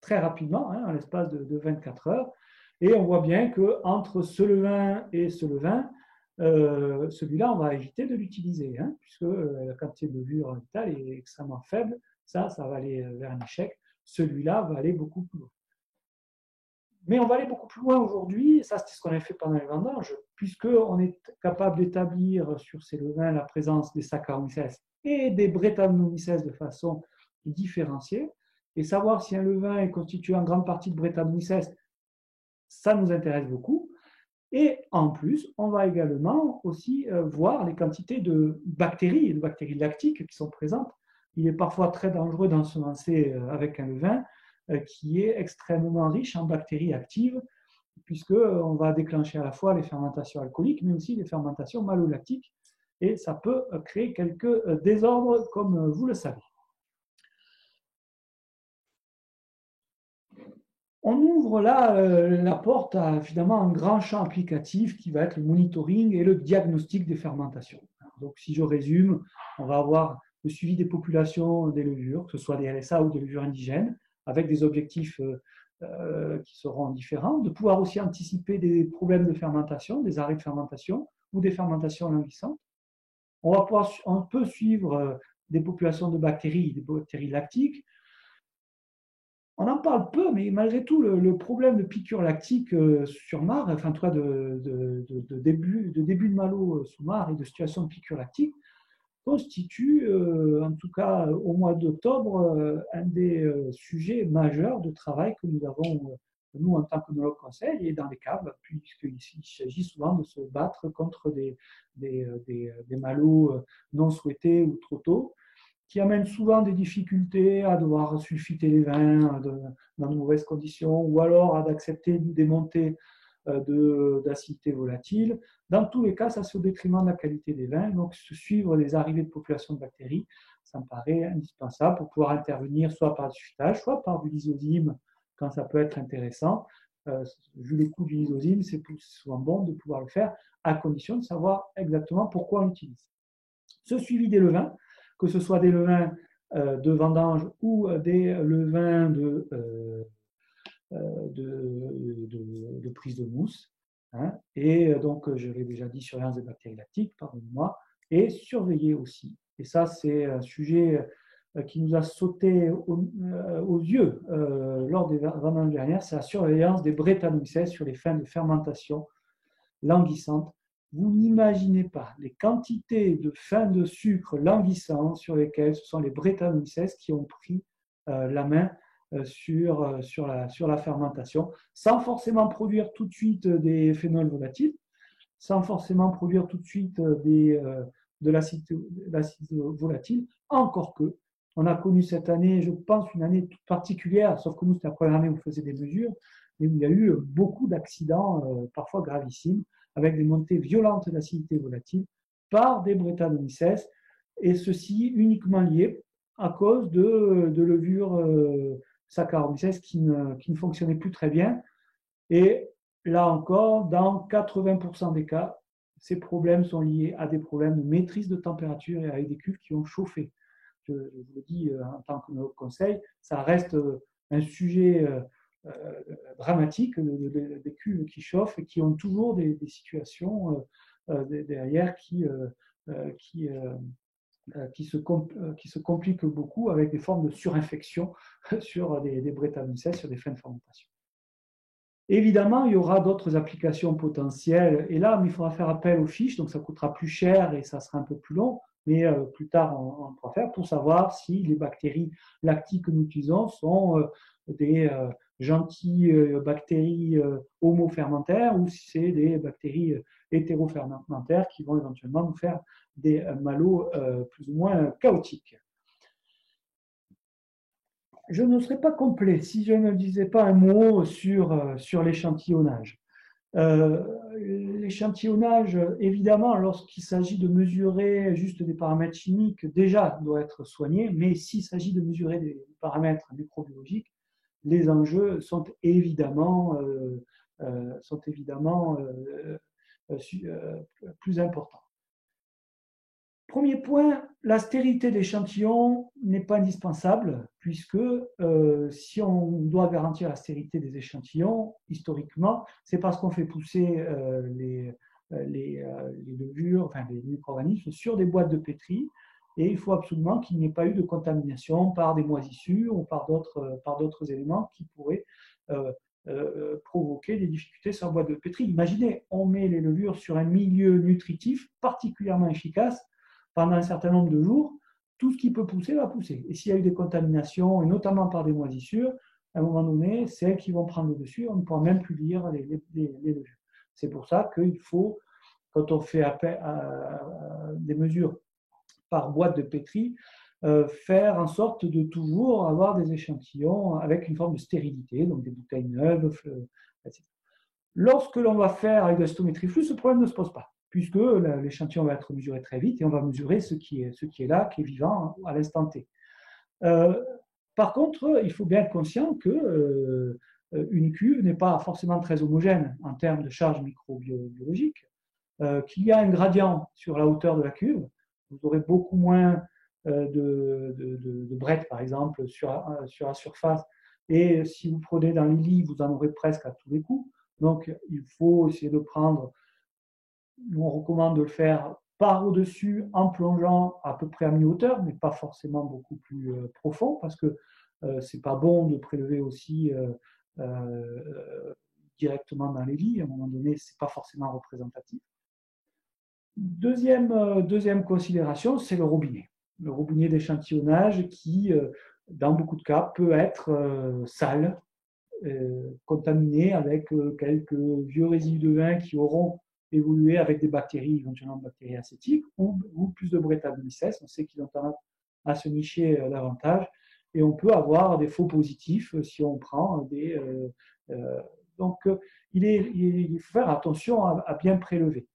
très rapidement, hein, en l'espace de 24 heures. Et on voit bien qu'entre ce levain et ce levain, celui-là, on va éviter de l'utiliser, hein, puisque la quantité de levure vitale est extrêmement faible. Ça va aller vers un échec. Celui-là va aller beaucoup plus loin. Mais on va aller beaucoup plus loin aujourd'hui, et ça c'est ce qu'on a fait pendant les vendanges, puisqu'on est capable d'établir sur ces levains la présence des Saccharomyces et des Brettanomyces de façon différenciée, et savoir si un levain est constitué en grande partie de Brettanomyces, ça nous intéresse beaucoup. Et en plus, on va également aussi voir les quantités de bactéries lactiques qui sont présentes. Il est parfois très dangereux d'ensemencer avec un levain qui est extrêmement riche en bactéries actives, puisqu'on va déclencher à la fois les fermentations alcooliques, mais aussi les fermentations malolactiques, et ça peut créer quelques désordres, comme vous le savez. On ouvre là la porte à finalement un grand champ applicatif qui va être le monitoring et le diagnostic des fermentations. Donc, si je résume, on va avoir le suivi des populations des levures, que ce soit des LSA ou des levures indigènes, avec des objectifs qui seront différents, de pouvoir aussi anticiper des problèmes de fermentation, des arrêts de fermentation ou des fermentations languissantes. On peut suivre des populations de bactéries, des bactéries lactiques. On en parle peu, mais malgré tout, le problème de piqûre lactique sur marc, enfin, toi, de début de malo sous marc et de situation de piqûre lactique, constitue, en tout cas au mois d'octobre, un des sujets majeurs de travail que nous avons, nous, en tant qu'œnologue conseil, et dans les caves, puisqu'il s'agit souvent de se battre contre des malos non souhaités ou trop tôt, qui amènent souvent des difficultés à devoir sulfiter les vins dans de mauvaises conditions, ou alors à d'accepter des montées d'acidité volatile. Dans tous les cas, ça c'est au détriment de la qualité des vins. Donc, suivre les arrivées de populations de bactéries, ça me paraît indispensable pour pouvoir intervenir soit par du sulfitage, soit par du lysozyme, quand ça peut être intéressant. Vu les coûts du lysozyme, c'est souvent bon de pouvoir le faire, à condition de savoir exactement pourquoi on l'utilise. Ce suivi des levains, que ce soit des levains de vendange ou des levains de prise de mousse. Hein, et donc, je l'ai déjà dit, surveillance des bactéries lactiques, pardonnez-moi, et surveiller aussi. Et ça, c'est un sujet qui nous a sauté aux yeux lors des vendanges dernières, c'est la surveillance des Brettanomyces sur les fins de fermentation languissantes. Vous n'imaginez pas les quantités de fins de sucre languissants sur lesquelles ce sont les Brettanomyces qui ont pris la main sur la fermentation, sans forcément produire tout de suite des phénols volatiles, sans forcément produire tout de suite de l'acide volatile, encore que on a connu cette année, je pense, une année toute particulière, sauf que nous, c'était la première année où on faisait des mesures, mais où il y a eu beaucoup d'accidents, parfois gravissimes, avec des montées violentes d'acidité volatile par des Brettanomyces, et ceci uniquement lié à cause de levures Saccharomyces qui ne fonctionnaient plus très bien. Et là encore, dans 80% des cas, ces problèmes sont liés à des problèmes de maîtrise de température et avec des cuves qui ont chauffé. Je vous le dis en tant que conseil, ça reste un sujet dramatique, des cuves qui chauffent et qui ont toujours des situations derrière qui se compliquent beaucoup avec des formes de surinfection sur des Brettanomyces, sur des fins de fermentation. Évidemment, il y aura d'autres applications potentielles, et là, il faudra faire appel aux fiches, donc ça coûtera plus cher et ça sera un peu plus long, mais plus tard, on pourra faire pour savoir si les bactéries lactiques que nous utilisons sont des gentilles bactéries homofermentaires ou si c'est des bactéries hétérofermentaires qui vont éventuellement nous faire des malots plus ou moins chaotiques. Je ne serais pas complet si je ne disais pas un mot sur l'échantillonnage. L'échantillonnage, évidemment, lorsqu'il s'agit de mesurer juste des paramètres chimiques, déjà doit être soigné, mais s'il s'agit de mesurer des paramètres microbiologiques, les enjeux sont évidemment plus importants. Premier point, la stérilité de l'échantillon n'est pas indispensable, puisque si on doit garantir la stérilité des échantillons, historiquement, c'est parce qu'on fait pousser les levures, enfin les micro-organismes sur des boîtes de pétri, et il faut absolument qu'il n'y ait pas eu de contamination par des moisissures ou par d'autres éléments qui pourraient provoquer des difficultés sur la boîte de pétri. Imaginez, on met les levures sur un milieu nutritif particulièrement efficace pendant un certain nombre de jours, tout ce qui peut pousser va pousser. Et s'il y a eu des contaminations, et notamment par des moisissures, à un moment donné, c'est elles qui vont prendre le dessus, on ne pourra même plus lire les levures. C'est pour ça qu'il faut, quand on fait appel à des mesures par boîte de pétri, faire en sorte de toujours avoir des échantillons avec une forme de stérilité, donc des bouteilles neuves, etc. Lorsque l'on va faire avec de la cytométrie flux, ce problème ne se pose pas, puisque l'échantillon va être mesuré très vite et on va mesurer ce qui est là, qui est vivant à l'instant T. Par contre, il faut bien être conscient que une cuve n'est pas forcément très homogène en termes de charge microbiologique, qu'il y a un gradient sur la hauteur de la cuve. Vous aurez beaucoup moins de brettes, par exemple, sur la surface. Et si vous prenez dans les lits, vous en aurez presque à tous les coups. Donc, il faut essayer de prendre, nous on recommande de le faire par au-dessus en plongeant à peu près à mi-hauteur, mais pas forcément beaucoup plus profond, parce que c'est pas bon de prélever aussi directement dans les lits. À un moment donné, c'est pas forcément représentatif. Deuxième considération, c'est le robinet. Le robinet d'échantillonnage qui, dans beaucoup de cas, peut être sale, contaminé avec quelques vieux résidus de vin qui auront évolué avec des bactéries, éventuellement des bactéries acétiques, ou plus de Brettanomyces. On sait qu'ils ont tendance à se nicher davantage. Et on peut avoir des faux positifs si on prend des... donc, il faut faire attention à bien prélever.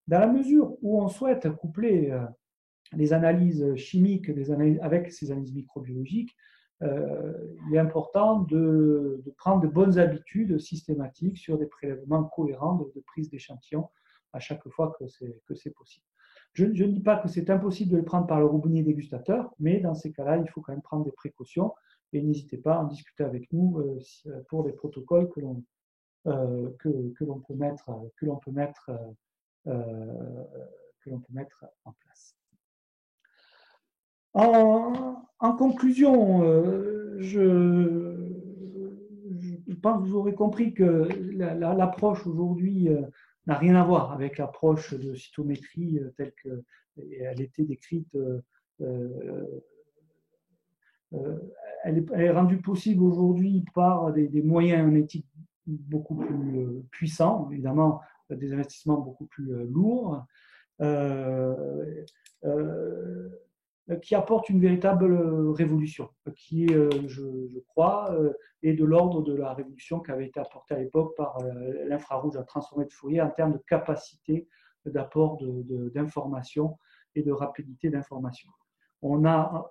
Dans la mesure où on souhaite coupler les analyses chimiques avec ces analyses microbiologiques, il est important de prendre de bonnes habitudes systématiques sur des prélèvements cohérents de prise d'échantillons à chaque fois que c'est possible. Je ne dis pas que c'est impossible de le prendre par le robinet dégustateur, mais dans ces cas-là, il faut quand même prendre des précautions et n'hésitez pas à en discuter avec nous pour des protocoles que l'on peut mettre en place. En conclusion, je pense que vous aurez compris que l'approche aujourd'hui n'a rien à voir avec l'approche de cytométrie telle qu'elle était décrite. Elle est rendue possible aujourd'hui par des moyens analytiques beaucoup plus puissants, évidemment des investissements beaucoup plus lourds, qui apporte une véritable révolution, qui, je crois, est de l'ordre de la révolution qui avait été apportée à l'époque par l'infrarouge à transformer de Fourier en termes de capacité d'apport d'informations et de rapidité d'information. On a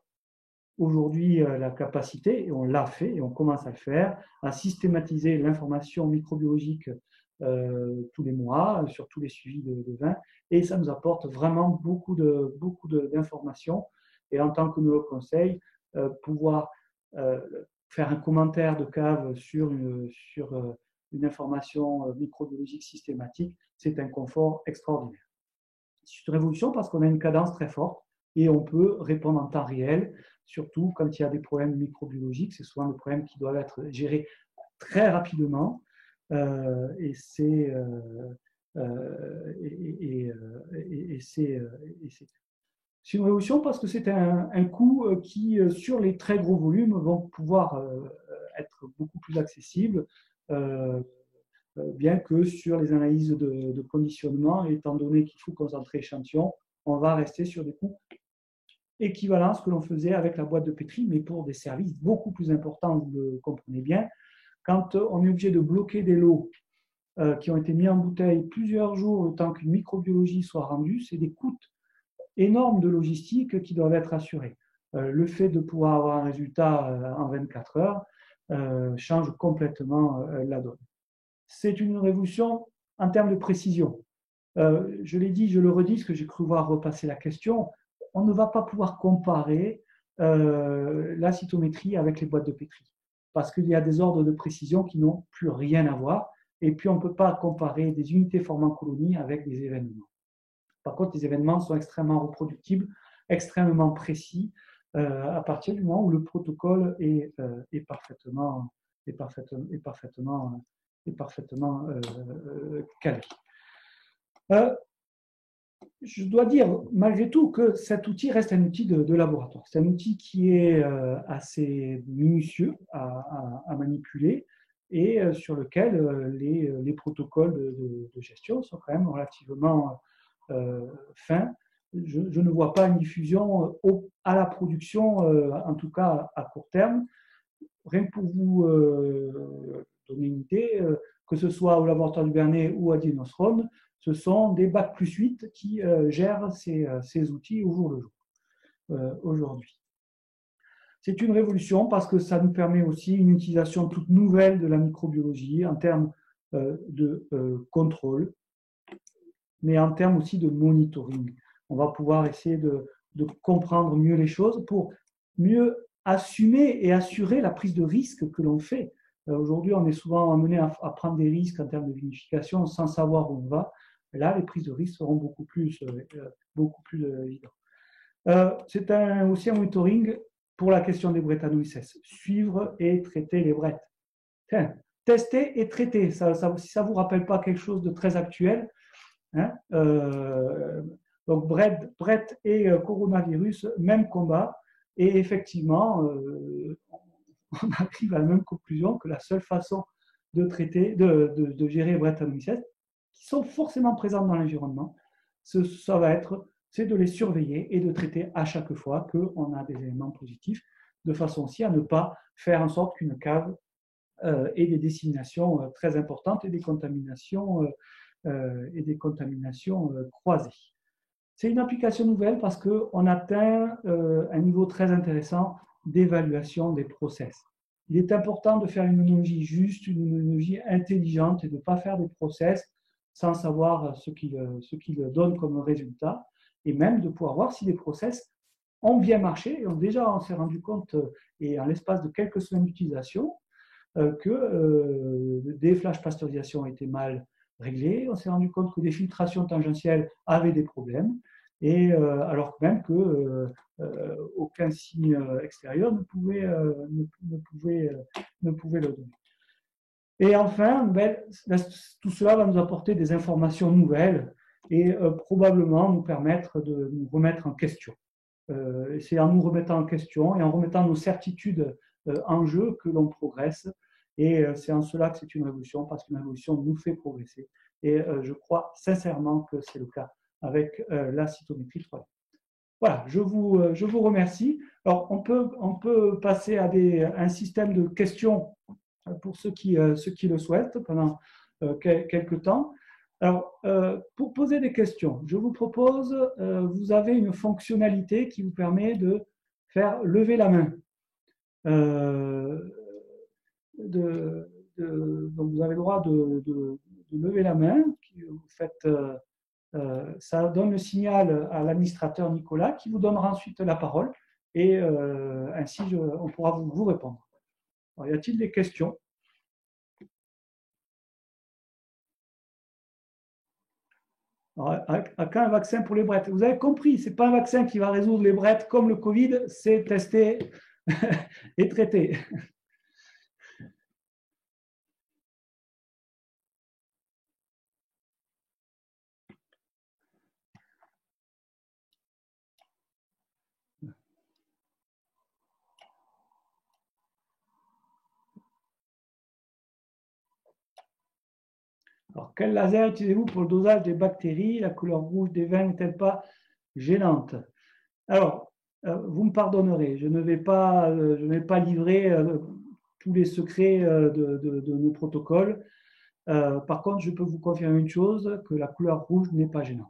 aujourd'hui la capacité, et on l'a fait, et on commence à le faire, à systématiser l'information microbiologique tous les mois, sur tous les suivis de vin, et ça nous apporte vraiment beaucoup d'informations. Et en tant que nous le conseil, pouvoir faire un commentaire de cave sur une information microbiologique systématique, c'est un confort extraordinaire. C'est une révolution parce qu'on a une cadence très forte et on peut répondre en temps réel, surtout quand il y a des problèmes microbiologiques. C'est souvent des problèmes qui doivent être gérés très rapidement. C'est une révolution parce que c'est un coût qui, sur les très gros volumes, vont pouvoir être beaucoup plus accessibles, bien que sur les analyses de conditionnement, étant donné qu'il faut concentrer l'échantillon, on va rester sur des coûts équivalents à ce que l'on faisait avec la boîte de pétri, mais pour des services beaucoup plus importants, vous le comprenez bien. Quand on est obligé de bloquer des lots qui ont été mis en bouteille plusieurs jours le temps qu'une microbiologie soit rendue, c'est des coûts énormes de logistique qui doivent être assurés. Le fait de pouvoir avoir un résultat en 24 heures change complètement la donne. C'est une révolution en termes de précision. Je l'ai dit, je le redis, parce que j'ai cru voir repasser la question. on ne va pas pouvoir comparer la cytométrie avec les boîtes de Petri, parce qu'il y a des ordres de précision qui n'ont plus rien à voir, et puis on ne peut pas comparer des unités formant colonie avec des événements. Par contre, les événements sont extrêmement reproductibles, extrêmement précis, à partir du moment où le protocole est parfaitement calé. Je dois dire malgré tout que cet outil reste un outil de laboratoire. C'est un outil qui est assez minutieux à manipuler et sur lequel les protocoles de gestion sont quand même relativement fins. Je ne vois pas une diffusion à la production, en tout cas à court terme. Rien que pour vous donner une idée, que ce soit au laboratoire du Bernet ou à Dinosron, ce sont des Bac plus 8 qui gèrent ces outils au jour le jour, aujourd'hui. C'est une révolution parce que ça nous permet aussi une utilisation toute nouvelle de la microbiologie en termes de contrôle, mais en termes aussi de monitoring. On va pouvoir essayer de comprendre mieux les choses pour mieux assumer et assurer la prise de risque que l'on fait. Aujourd'hui, on est souvent amené à prendre des risques en termes de vinification sans savoir où on va. Là, les prises de risque seront beaucoup plus évidentes. C'est aussi un monitoring pour la question des Brettanomyces. Suivre et traiter les brettes. Tester et traiter, si ça ne vous rappelle pas quelque chose de très actuel, hein, donc Brett et coronavirus, même combat. Et effectivement, on arrive à la même conclusion que la seule façon de traiter, de gérer les Brettanomyces, qui sont forcément présentes dans l'environnement, ça va être, c'est de les surveiller et de traiter à chaque fois qu'on a des éléments positifs, de façon aussi à ne pas faire en sorte qu'une cave ait des disséminations très importantes et des contaminations croisées. C'est une application nouvelle parce qu'on atteint un niveau très intéressant d'évaluation des process. Il est important de faire une œnologie juste, une œnologie intelligente et de ne pas faire des process sans savoir ce qu'ils donnent comme résultat, et même de pouvoir voir si les process ont bien marché. Et on s'est rendu compte, et en l'espace de quelques semaines d'utilisation, que des flashs pasteurisation étaient mal réglés. On s'est rendu compte que des filtrations tangentielles avaient des problèmes, et alors même que aucun signe extérieur ne pouvait le donner. Et enfin, tout cela va nous apporter des informations nouvelles et probablement nous permettre de nous remettre en question. C'est en nous remettant en question et en remettant nos certitudes en jeu que l'on progresse. Et c'est en cela que c'est une révolution, parce qu'une révolution nous fait progresser. Et je crois sincèrement que c'est le cas avec la cytométrie 3D. Voilà, je vous remercie. Alors, on peut passer à un système de questions pour ceux qui le souhaitent pendant quelques temps. Alors, pour poser des questions, je vous propose, vous avez une fonctionnalité qui vous permet de faire lever la main. Donc, vous avez le droit de lever la main. Vous faites, ça donne le signal à l'administrateur Nicolas qui vous donnera ensuite la parole et ainsi on pourra vous répondre. Alors, y a-t-il des questions? À quand un vaccin pour les brettes? Vous avez compris, ce n'est pas un vaccin qui va résoudre les brettes comme le Covid, c'est testé et traité. Alors, quel laser utilisez-vous pour le dosage des bactéries? La couleur rouge des vins n'est-elle pas gênante? Alors, vous me pardonnerez, je ne vais pas livrer tous les secrets de nos protocoles. Par contre, je peux vous confirmer une chose, que la couleur rouge n'est pas gênante.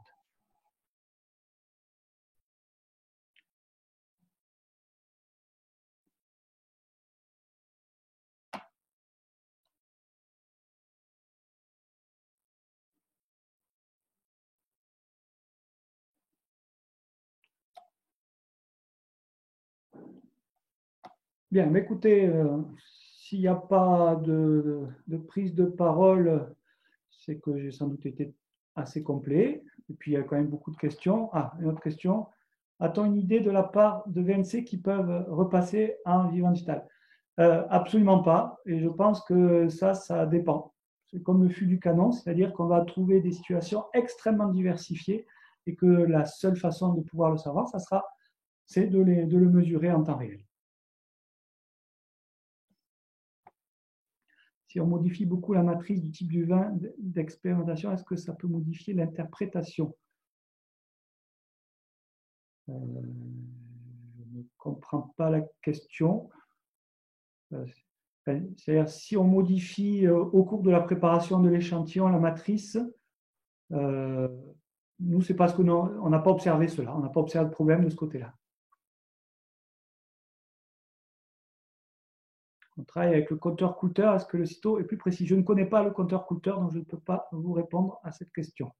Bien, mais écoutez, s'il n'y a pas de prise de parole, c'est que j'ai sans doute été assez complet. Et puis, il y a quand même beaucoup de questions. Ah, une autre question. A-t-on une idée de la part de VNC qui peuvent repasser en vivant digital? Absolument pas. Et je pense que ça dépend. C'est comme le flux du canon, c'est-à-dire qu'on va trouver des situations extrêmement diversifiées et que la seule façon de pouvoir le savoir, c'est de le mesurer en temps réel. Si on modifie beaucoup la matrice du type du vin d'expérimentation, est-ce que ça peut modifier l'interprétation? Je ne comprends pas la question. C'est-à-dire, si on modifie au cours de la préparation de l'échantillon la matrice, nous, c'est parce qu'on n'a pas observé cela, on n'a pas observé de problème de ce côté-là. On travaille avec le compteur Coulter. Est-ce que le CITO est plus précis? Je ne connais pas le compteur Coulter, donc je ne peux pas vous répondre à cette question.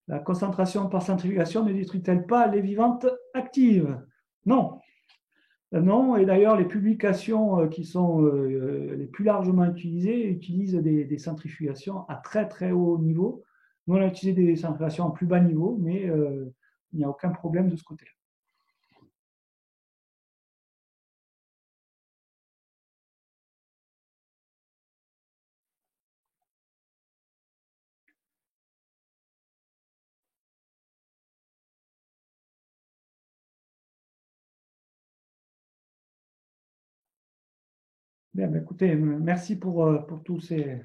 La concentration par centrifugation ne détruit-elle pas les vivantes actives? Non. Non, et d'ailleurs, les publications qui sont les plus largement utilisées utilisent des centrifugations à très très haut niveau. Nous, on a utilisé des centrifugations à plus bas niveau, mais il n'y a aucun problème de ce côté-là. Bien, écoutez, merci pour tous ces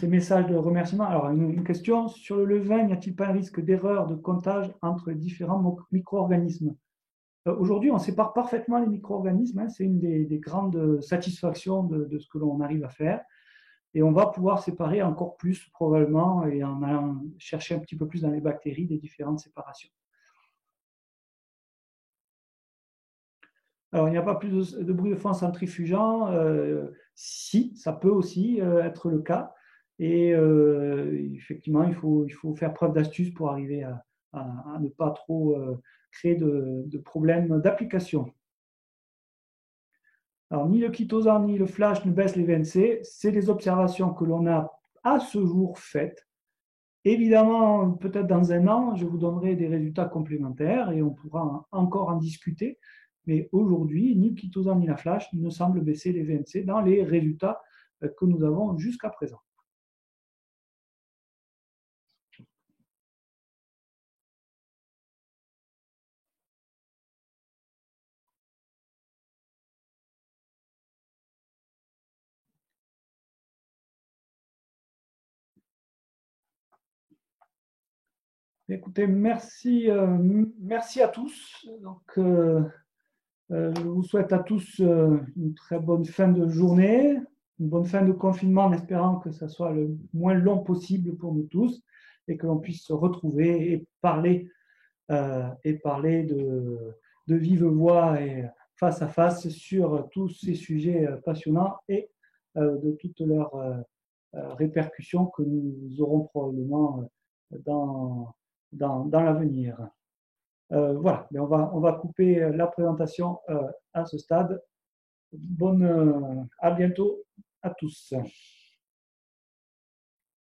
messages de remerciement. Alors, une question sur le levain, n'y a-t-il pas un risque d'erreur de comptage entre différents micro-organismes? Aujourd'hui, on sépare parfaitement les micro-organismes, hein, c'est une des grandes satisfactions de ce que l'on arrive à faire. Et on va pouvoir séparer encore plus probablement et en allant chercher un petit peu plus dans les bactéries des différentes séparations. Alors, il n'y a pas plus de bruit de fond centrifugeant. Si, ça peut aussi être le cas. Et effectivement, il faut faire preuve d'astuce pour arriver à ne pas trop créer de problèmes d'application. Alors, ni le chitosan ni le flash ne baissent les VNC. C'est des observations que l'on a à ce jour faites. Évidemment, peut-être dans un an, je vous donnerai des résultats complémentaires et on pourra encore en discuter. Mais aujourd'hui, ni le chitosan ni la flash ne semblent baisser les VNC dans les résultats que nous avons jusqu'à présent. Écoutez, merci à tous. Donc, je vous souhaite à tous une très bonne fin de journée, une bonne fin de confinement en espérant que ça soit le moins long possible pour nous tous et que l'on puisse se retrouver et parler de vive voix et face à face sur tous ces sujets passionnants et de toutes leurs répercussions que nous aurons probablement dans l'avenir. Voilà, mais on va couper la présentation à ce stade. À bientôt à tous.